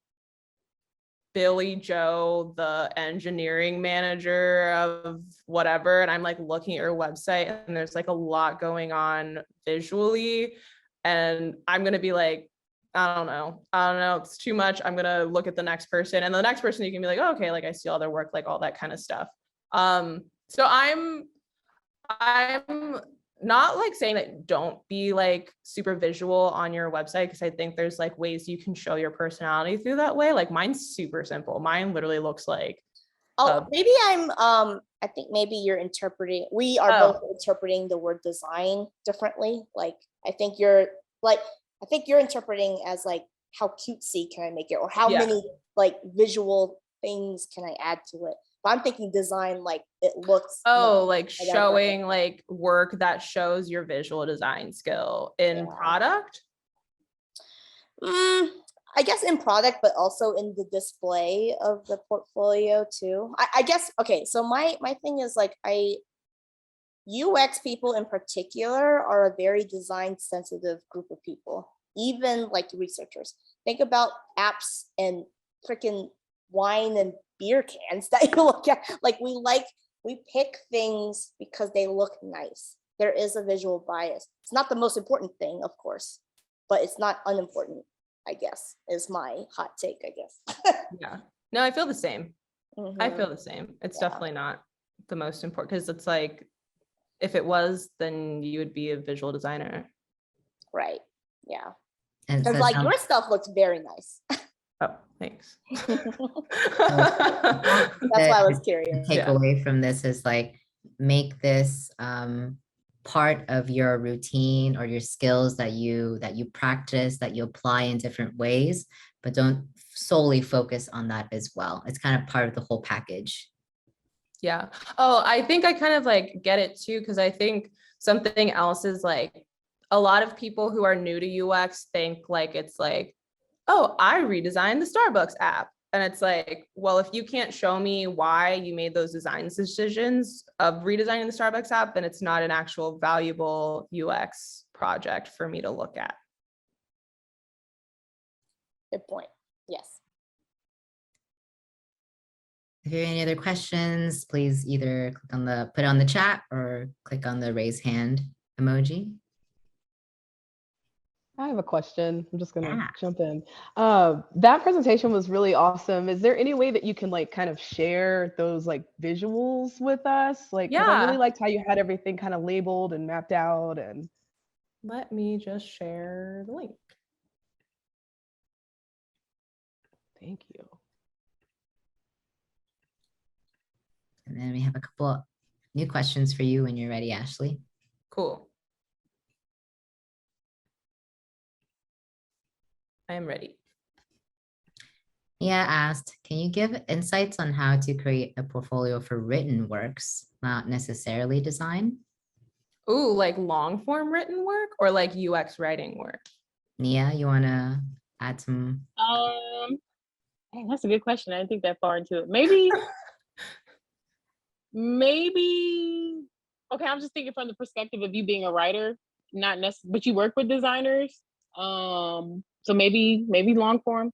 Billy Joe, the engineering manager of whatever, and I'm like looking at your website and there's like a lot going on visually, and I'm going to be like, I don't know, it's too much. I'm going to look at the next person, and the next person you can be like, oh, okay, like I see all their work, like all that kind of stuff. So I'm not like saying that don't be like super visual on your website, because I think there's like ways you can show your personality through that way. Like mine's super simple. Mine literally looks like, maybe I'm I think maybe you're interpreting, we are both interpreting the word design differently. Like I think you're interpreting as like, how cutesy can I make it, or how many like visual things can I add to it? But I'm thinking design like it looks like showing like work that shows your visual design skill in product. I guess in product, but also in the display of the portfolio too. I guess, okay, so my thing is like, UX people in particular are a very design sensitive group of people, even like researchers. Think about apps and freaking wine and beer cans that you look at. Like we pick things because they look nice. There is a visual bias. It's not the most important thing, of course, but it's not unimportant, I guess, is my hot take, I guess. Yeah, no, I feel the same. I feel the same. It's definitely not the most important, because it's like, if it was, then you would be a visual designer. Right. Yeah. And because so like your stuff looks very nice. Oh, thanks. That's why I was curious. Take away from this is like, make this part of your routine or your skills that you practice, that you apply in different ways, but don't solely focus on that as well. It's kind of part of the whole package. Yeah. Oh, I think I kind of like get it too, because I think something else is like, a lot of people who are new to UX think like, it's like, oh, I redesigned the Starbucks app. And it's like, well, if you can't show me why you made those design decisions of redesigning the Starbucks app, then it's not an actual valuable UX project for me to look at. Good point. Yes. If you have any other questions, please either click on the put it on the chat or click on the raise hand emoji. I have a question. I'm just gonna Yeah. jump in. That presentation was really awesome. Is there any way that you can like kind of share those like visuals with us? Like, because I really Yeah. liked how you had everything kind of labeled and mapped out. And Let me just share the link. thank you. And then we have a couple of new questions for you when you're ready, Ashley. Cool. I am ready. Mia asked, can you give insights on how to create a portfolio for written works, not necessarily design? Ooh, like long form written work or like UX writing work? Nia, you want to add some? Hey, that's a good question. I didn't think that far into it. Maybe. Okay, I'm just thinking from the perspective of you being a writer, not necessarily, but you work with designers. So maybe long form.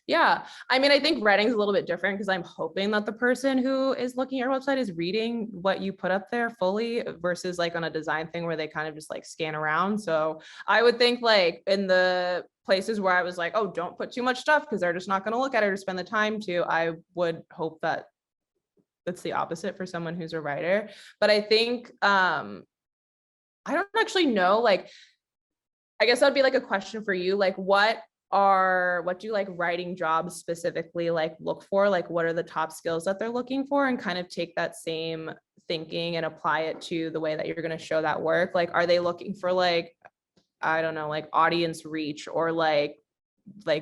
Yeah, I mean, I think writing is a little bit different because I'm hoping that the person who is looking at your website is reading what you put up there fully versus like on a design thing where they kind of just like scan around. So I would think like in the places where I was like, oh, don't put too much stuff because they're just not going to look at it or spend the time to, I would hope that that's the opposite for someone who's a writer. But I think, I don't actually know, like, I guess that'd be like a question for you. Like what do like writing jobs specifically like look for? Like what are the top skills that they're looking for, and kind of take that same thinking and apply it to the way that you're going to show that work? Like, are they looking for like, I don't know, like audience reach or like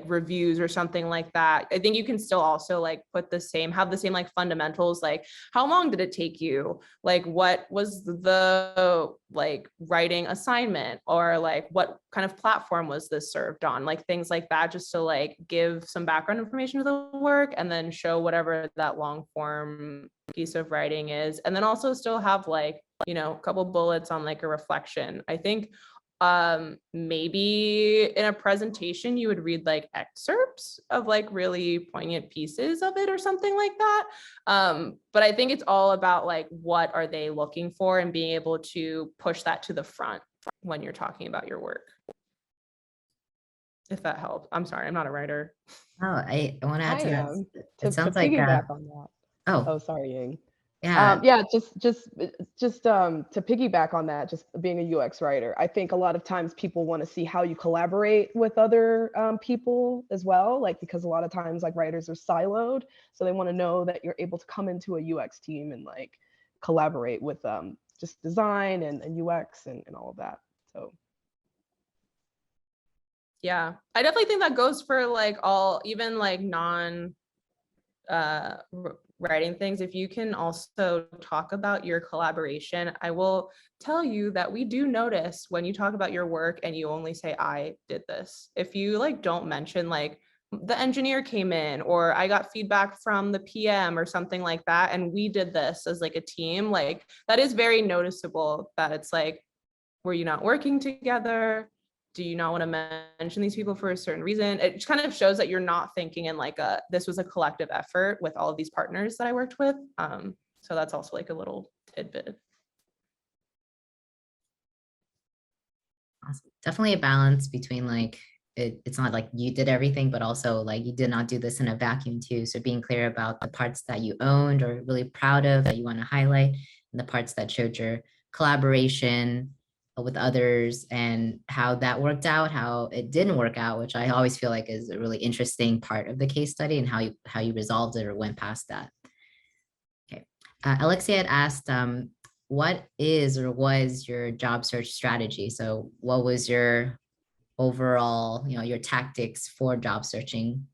reviews or something like that? I think you can still also like have the same like fundamentals, like how long did it take you? Like what was the like writing assignment, or like what kind of platform was this served on? Like things like that, just to like give some background information to the work and then show whatever that long form piece of writing is. And then also still have like, you know, a couple bullets on like a reflection. I think maybe in a presentation you would read like excerpts of like really poignant pieces of it or something like that. But I think it's all about like what are they looking for and being able to push that to the front when you're talking about your work, if that helps. I'm sorry, I'm not a writer. Oh, I want to add to that. To It sounds like piggyback on that. oh Oh, sorry, Ying. yeah. Yeah, just to piggyback on that, just being a UX writer, I think a lot of times people want to see how you collaborate with other people as well, like because a lot of times like writers are siloed, so they want to know that you're able to come into a UX team and like collaborate with just design and UX and all of that. So Yeah, I definitely think that goes for like all, even like non writing things. If you can also talk about your collaboration, I will tell you that we do notice when you talk about your work and you only say I did this. If you like don't mention like the engineer came in or I got feedback from the PM or something like that and we did this as like a team, like that is very noticeable, that it's like, were you not working together? Do you not want to mention these people for a certain reason? It just kind of shows that you're not thinking in like this was a collective effort with all of these partners that I worked with. So that's also like a little tidbit. Awesome. Definitely a balance between like it's not like you did everything, but also like you did not do this in a vacuum too. So being clear about the parts that you owned or really proud of that you want to highlight, and the parts that showed your collaboration with others and how that worked out, how it didn't work out, which I always feel like is a really interesting part of the case study, and how you resolved it or went past that. Okay, Alexia had asked, what is or was your job search strategy? So what was your overall, you know, your tactics for job searching?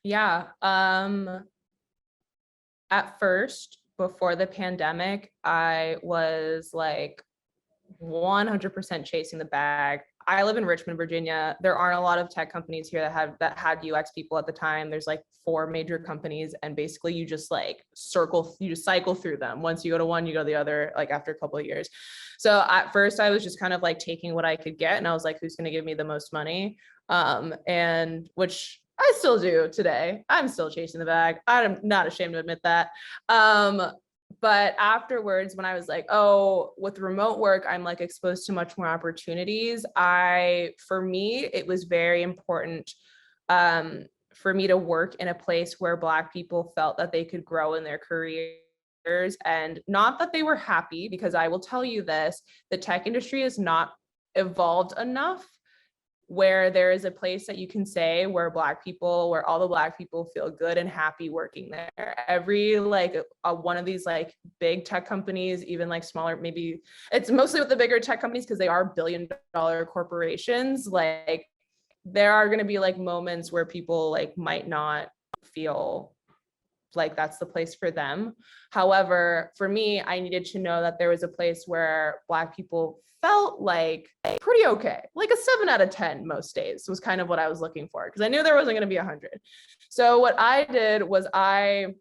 Yeah. At first, before the pandemic, I was like 100% chasing the bag. I live in Richmond, Virginia. There aren't a lot of tech companies here that had UX people at the time. There's like 4 major companies, and basically you just cycle through them. Once you go to one, you go to the other, like after a couple of years. So at first I was just kind of like taking what I could get, and I was like, who's going to give me the most money? And which I still do today. I'm still chasing the bag. I'm not ashamed to admit that. But afterwards, when I was like, oh, with remote work, I'm like exposed to much more opportunities. For me, it was very important for me to work in a place where Black people felt that they could grow in their careers, and not that they were happy, because I will tell you this, the tech industry is not evolved enough where there is a place that you can say where all the Black people feel good and happy working there. Every one of these like big tech companies, even like smaller, maybe it's mostly with the bigger tech companies because they are billion-dollar corporations. Like there are going to be like moments where people like might not feel like that's the place for them. However, for me, I needed to know that there was a place where Black people felt like pretty okay, like a 7 out of 10 most days was kind of what I was looking for, because I knew there wasn't going to be 100. So what I did was I'm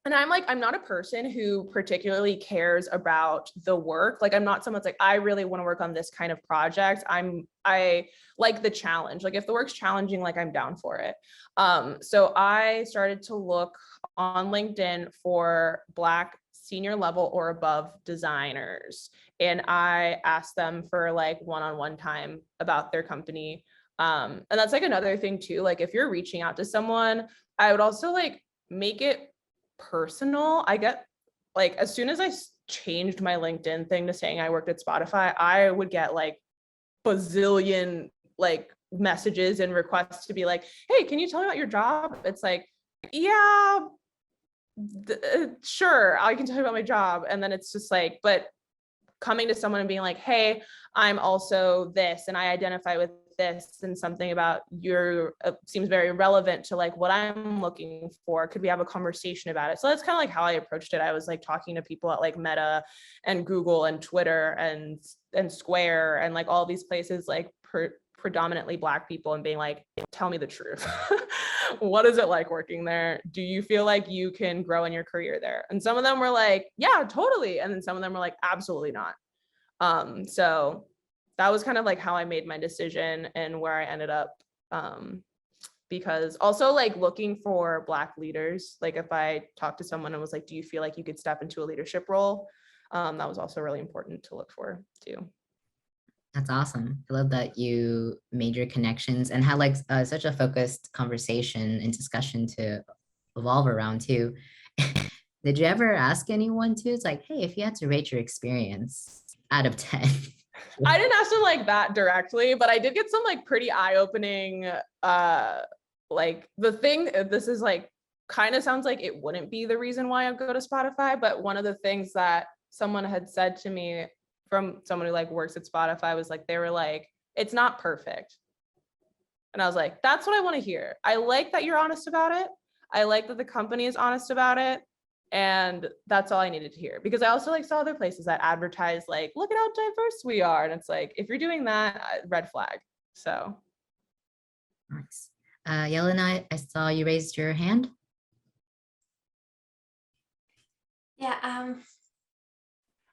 not a person who particularly cares about the work. Like I'm not someone that's like, I really want to work on this kind of project. I like the challenge. Like if the work's challenging, like I'm down for it. So I started to look on LinkedIn for Black senior level or above designers. And I asked them for like one-on-one time about their company. And that's like another thing too. Like if you're reaching out to someone, I would also like make it personal. I get like, as soon as I changed my LinkedIn thing to saying I worked at Spotify, I would get like bazillion like messages and requests to be like, hey, can you tell me about your job? It's like, yeah, sure, I can tell you about my job. And then it's just like, but coming to someone and being like, hey, I'm also this and I identify with this, and something about your seems very relevant to like what I'm looking for. Could we have a conversation about it? So that's kind of like how I approached it. I was like talking to people at like Meta and Google and Twitter and Square and like all these places, like predominantly Black people, and being like, tell me the truth. What is it like working there? Do you feel like you can grow in your career there? And some of them were like, yeah, totally. And then some of them were like, absolutely not. So that was kind of like how I made my decision and where I ended up. Because also like looking for Black leaders, like if I talked to someone and was like, do you feel like you could step into a leadership role? That was also really important to look for too. That's awesome. I love that you made your connections and had like such a focused conversation and discussion to evolve around too. Did you ever ask anyone to? It's like, hey, if you had to rate your experience out of 10. I didn't ask them like that directly, but I did get some like pretty eye-opening, like the thing, this is like, kind of sounds like it wouldn't be the reason why I go to Spotify, but one of the things that someone had said to me from someone who like works at Spotify was like, they were like, it's not perfect. And I was like, that's what I want to hear. I like that you're honest about it. I like that the company is honest about it. And that's all I needed to hear, because I also like saw other places that advertise like, look at how diverse we are. And it's like, if you're doing that, red flag. So. Nice. Yelena, I saw you raised your hand. Yeah,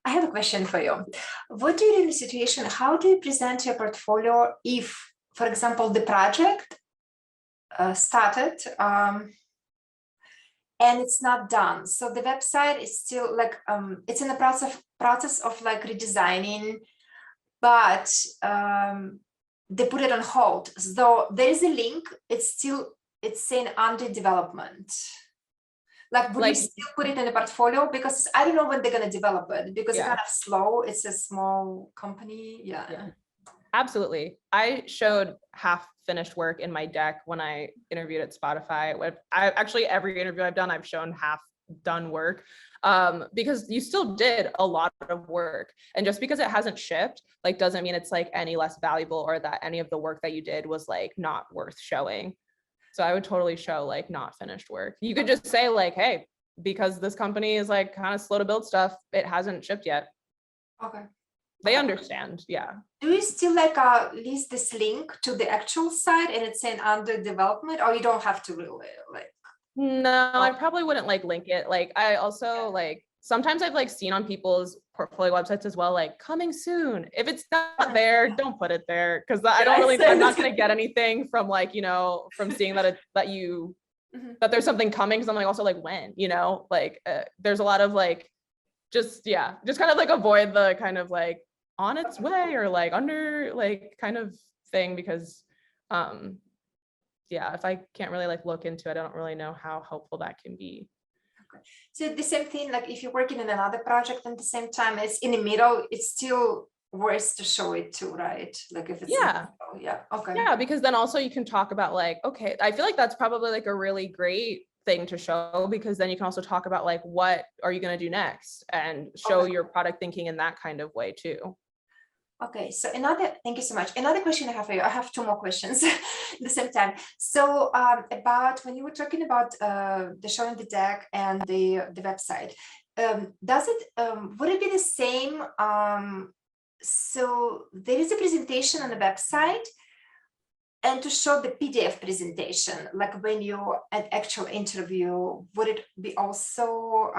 I have a question for you. What do you do in a situation? How do you present your portfolio if, for example, the project started and it's not done? So the website is still like it's in the process of like redesigning, but they put it on hold. So there is a link. It's saying under development. Like, would you still put it in the portfolio? Because I don't know when they're going to develop it, because it's kind of slow. It's a small company. Yeah. Absolutely. I showed half finished work in my deck when I interviewed at Spotify. Actually, every interview I've done, I've shown half done work, because you still did a lot of work. And just because it hasn't shipped, like, doesn't mean it's like any less valuable or that any of the work that you did was like not worth showing. So I would totally show like not finished work. You could just say like, hey, because this company is like kind of slow to build stuff, it hasn't shipped yet. Okay. they understand. Yeah. Do you still like list this link to the actual site and it's saying under development, or you don't have to really like? No, I probably wouldn't like link it. Like I also like sometimes I've like seen on people's portfolio websites as well, like coming soon. If it's not there, don't put it there because I don't really, I'm not going to get anything from like, you know, from seeing that that there's something coming. Cause I'm like also like when, you know, like there's a lot of like, just kind of like avoid the kind of like on its way or like under like kind of thing because if I can't really like look into it, I don't really know how helpful that can be. Okay. So the same thing, like if you're working in another project at the same time, it's in the middle, it's still worth to show it too, right? Like if it's okay. Yeah, because then also you can talk about like, okay, I feel like that's probably like a really great thing to show because then you can also talk about like what are you going to do next and show your product thinking in that kind of way too. Okay, so thank you so much. Another question I have for you, I have two more questions at the same time. So about when you were talking about the showing the deck and the website, would it be the same? So there is a presentation on the website and to show the PDF presentation, like when you're at actual interview, would it be also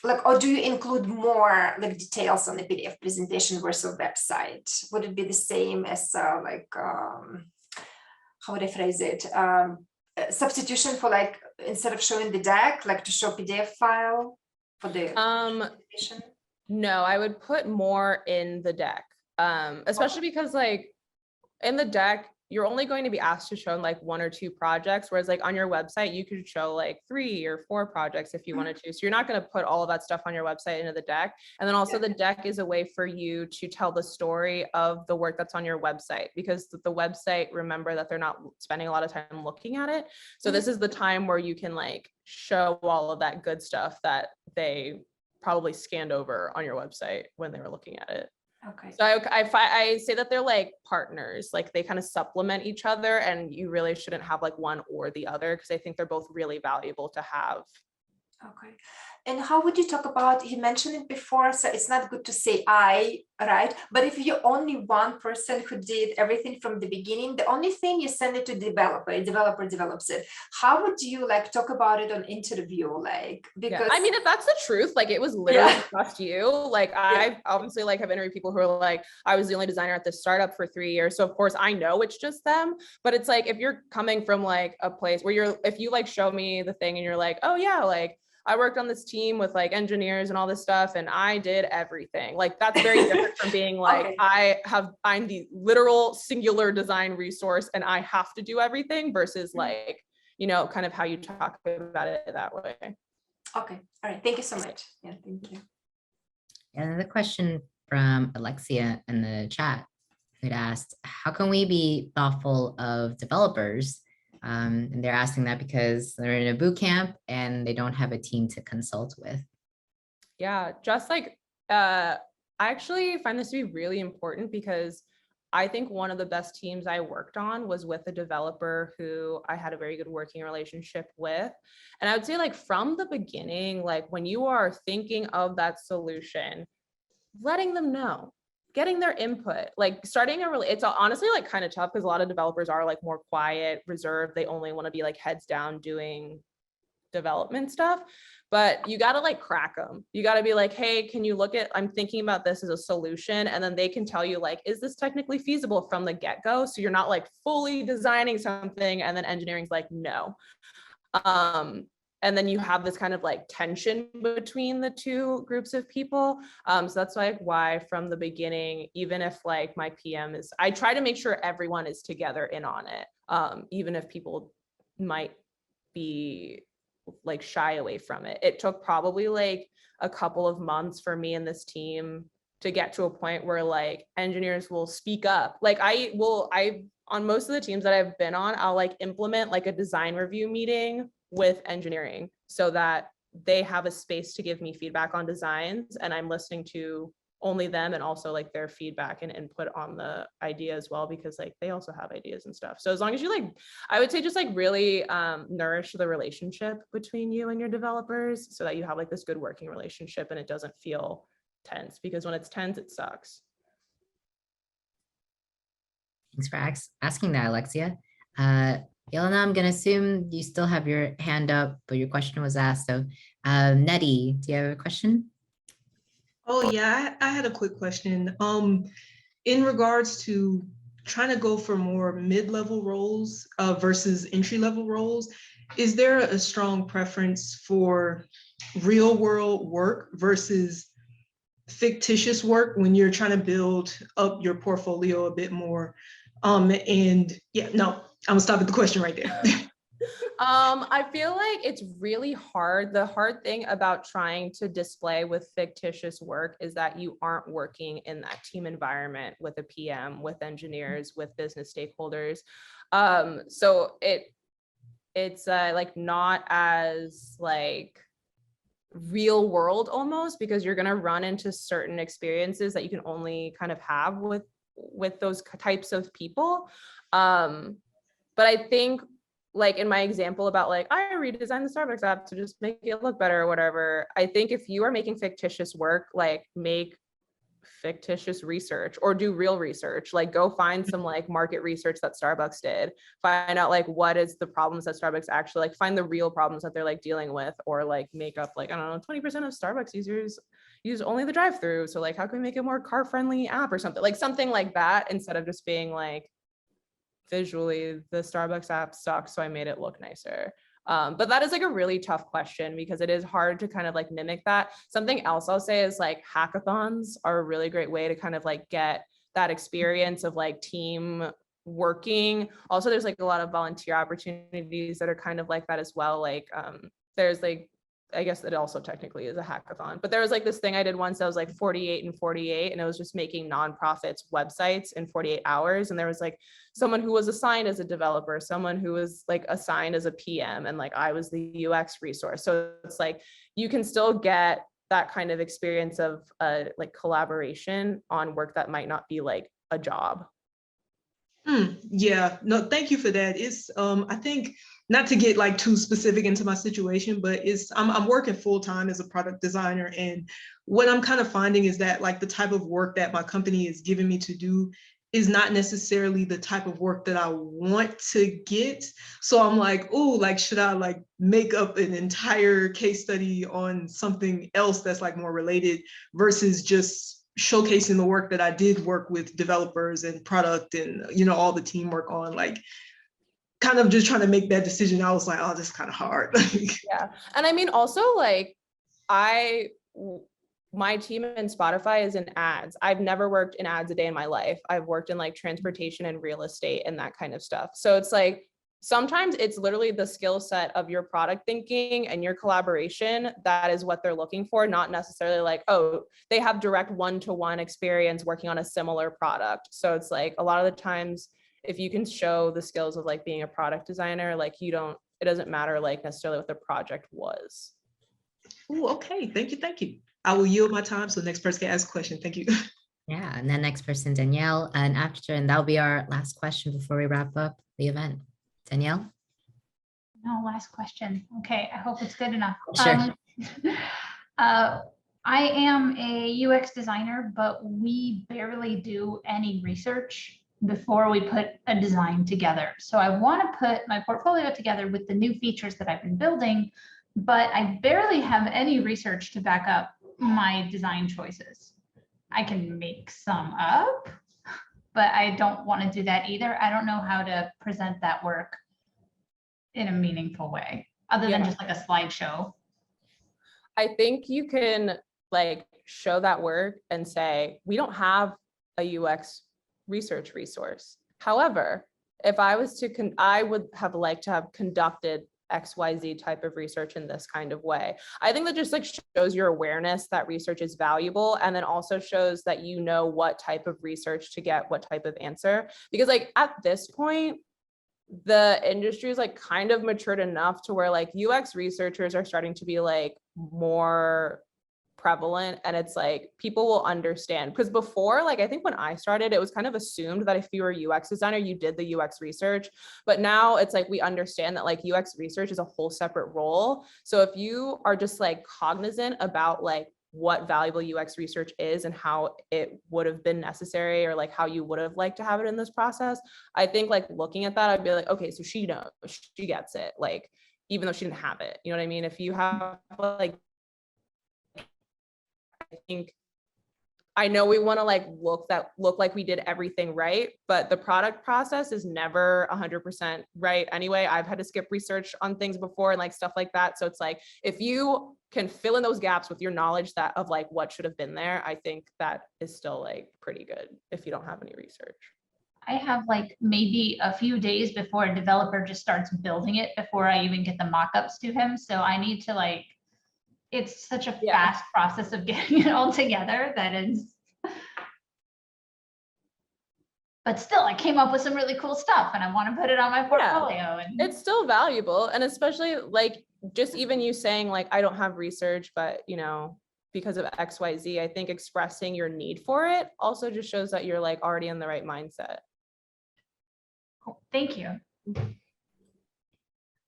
like, or do you include more like details on the PDF presentation versus website? Would it be the same as like, how would I phrase it? Substitution for like, instead of showing the deck, like to show PDF file for the presentation? No, I would put more in the deck, especially because like in the deck, you're only going to be asked to show like 1 or 2 projects, whereas like on your website, you could show like 3 or 4 projects if you wanted to. So you're not going to put all of that stuff on your website into the deck. And then also the deck is a way for you to tell the story of the work that's on your website, because the website, remember that they're not spending a lot of time looking at it. So this is the time where you can like show all of that good stuff that they probably scanned over on your website when they were looking at it. Okay. So I say that they're like partners, like they kind of supplement each other, and you really shouldn't have like one or the other, because I think they're both really valuable to have. Okay. And how would you talk about, you mentioned it before, so it's not good to say I, right? But if you're only one person who did everything from the beginning, the only thing you send it to developer develops it. How would you like talk about it on interview? Like, because I mean, if that's the truth, like it was literally just you. Like I obviously like have interviewed people who are like, I was the only designer at this startup for 3 years. So of course I know it's just them, but it's like, if you're coming from like a place where if you like show me the thing and you're like, oh yeah, like I worked on this team with like engineers and all this stuff and I did everything. Like that's very different from being like, I'm the literal singular design resource and I have to do everything versus like, you know, kind of how you talk about it that way. Okay. All right. Thank you so much. Yeah. Thank you. Another question from Alexia in the chat, who'd asked, how can we be thoughtful of developers? And they're asking that because they're in a boot camp and they don't have a team to consult with. Yeah, just like, I actually find this to be really important because I think one of the best teams I worked on was with a developer who I had a very good working relationship with. And I would say like from the beginning, like when you are thinking of that solution, letting them know, getting their input, like starting it's honestly like kind of tough because a lot of developers are like more quiet, reserved. They only want to be like heads down doing development stuff, but you got to like crack them. You got to be like, hey, can you look at, I'm thinking about this as a solution. And then they can tell you like, is this technically feasible from the get-go? So you're not like fully designing something and then engineering's like, no. And then you have this kind of like tension between the two groups of people. So that's like why from the beginning, even if like my PM I try to make sure everyone is together in on it, even if people might be like shy away from it. It took probably like a couple of months for me and this team to get to a point where like engineers will speak up. Like on most of the teams that I've been on, I'll like implement like a design review meeting with engineering so that they have a space to give me feedback on designs and I'm listening to only them and also like their feedback and input on the idea as well, because like they also have ideas and stuff. So as long as you like, I would say just like really nourish the relationship between you and your developers so that you have like this good working relationship and it doesn't feel tense, because when it's tense, it sucks. Thanks for asking that, Alexia. Yelena, I'm gonna assume you still have your hand up, but your question was asked. So, Nettie, do you have a question? Oh yeah, I had a quick question. In regards to trying to go for more mid-level roles versus entry-level roles, is there a strong preference for real-world work versus fictitious work when you're trying to build up your portfolio a bit more? And yeah, no, I'm gonna stop at the question right there. I feel like it's really hard. The hard thing about trying to display with fictitious work is that you aren't working in that team environment with a PM, with engineers, with business stakeholders. So it's like not as like real world almost, because you're going to run into certain experiences that you can only kind of have with those types of people. But I think, like in my example about like, I redesigned the Starbucks app to just make it look better or whatever. I think if you are making fictitious work, like make fictitious research or do real research, like go find some like market research that Starbucks did, find out like what is the problems that Starbucks actually, like find the real problems that they're like dealing with, or like make up like, I don't know, 20% of Starbucks users use only the drive-through. So like, how can we make a more car-friendly app or something like that, instead of just being like, visually the Starbucks app sucks, so I made it look nicer. But that is like a really tough question, because it is hard to kind of like mimic that. Something else I'll say is like hackathons are a really great way to kind of like get that experience of like team working. Also, there's like a lot of volunteer opportunities that are kind of like that as well. Like there's like, I guess it also technically is a hackathon, but there was like this thing I did once that was like 48 and 48, and it was just making nonprofits websites in 48 hours. And there was like someone who was assigned as a developer, someone who was like assigned as a PM, and like I was the UX resource. So it's like you can still get that kind of experience of like collaboration on work that might not be like a job. Yeah, no, thank you for that. It's I think, not to get like too specific into my situation, but I'm working full time as a product designer, and what I'm kind of finding is that like the type of work that my company is giving me to do is not necessarily the type of work that I want to get. So I'm like, oh, like should I like make up an entire case study on something else that's like more related versus just showcasing the work that I did work with developers and product and, you know, all the teamwork on, like kind of just trying to make that decision. I was like, oh, this is kind of hard. Yeah. And I mean, also like my team in Spotify is in ads. I've never worked in ads a day in my life. I've worked in like transportation and real estate and that kind of stuff. So it's like, sometimes it's literally the skill set of your product thinking and your collaboration that is what they're looking for, not necessarily like, oh, they have direct one-to-one experience working on a similar product. So it's like a lot of the times, if you can show the skills of like being a product designer, like it doesn't matter like necessarily what the project was. Oh, okay. Thank you. Thank you. I will yield my time so the next person can ask a question. Thank you. Yeah, and then next person, Danielle, and that'll be our last question before we wrap up the event. Danielle? No, last question. Okay, I hope it's good enough. Sure. I am a UX designer, but we barely do any research before we put a design together. So I want to put my portfolio together with the new features that I've been building, but I barely have any research to back up my design choices. I can make some up, but I don't want to do that either. I don't know how to present that work in a meaningful way, other than just like a slideshow. I think you can like show that work and say, we don't have a UX research resource. However, if I was to, I would have liked to have conducted XYZ type of research in this kind of way. I think that just like shows your awareness that research is valuable, and then also shows that you know what type of research to get what type of answer. Because like at this point, the industry is like kind of matured enough to where like UX researchers are starting to be like more prevalent, and it's like people will understand. Because before, like I think when I started, it was kind of assumed that if you were a UX designer, you did the UX research. But now it's like we understand that like UX research is a whole separate role. So if you are just like cognizant about like what valuable UX research is and how it would have been necessary, or like how you would have liked to have it in this process, I think like looking at that, I'd be like, okay, so she knows, she gets it, like, even though she didn't have it, you know what I mean? If you have like, I think, I know we want to like look like we did everything right, but the product process is never 100% right anyway. I've had to skip research on things before and like stuff like that. So it's like, if you can fill in those gaps with your knowledge that of like what should have been there, I think that is still like pretty good if you don't have any research. I have like maybe a few days before a developer just starts building it before I even get the mock-ups to him. So I need to like, it's such a Yeah. fast process of getting it all together that is. But still, I came up with some really cool stuff and I want to put it on my portfolio. And It's still valuable. And especially like, just even you saying like, I don't have research, but you know, because of XYZ, I think expressing your need for it also just shows that you're like already in the right mindset. cool. Thank you.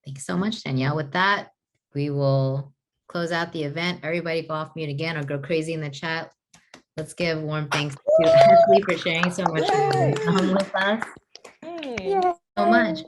Thanks so much, Danielle. With that, we will close out the event. Everybody go off mute again or go crazy in the chat. Let's give warm thanks to Ashley for sharing so much with us. Yay. So much.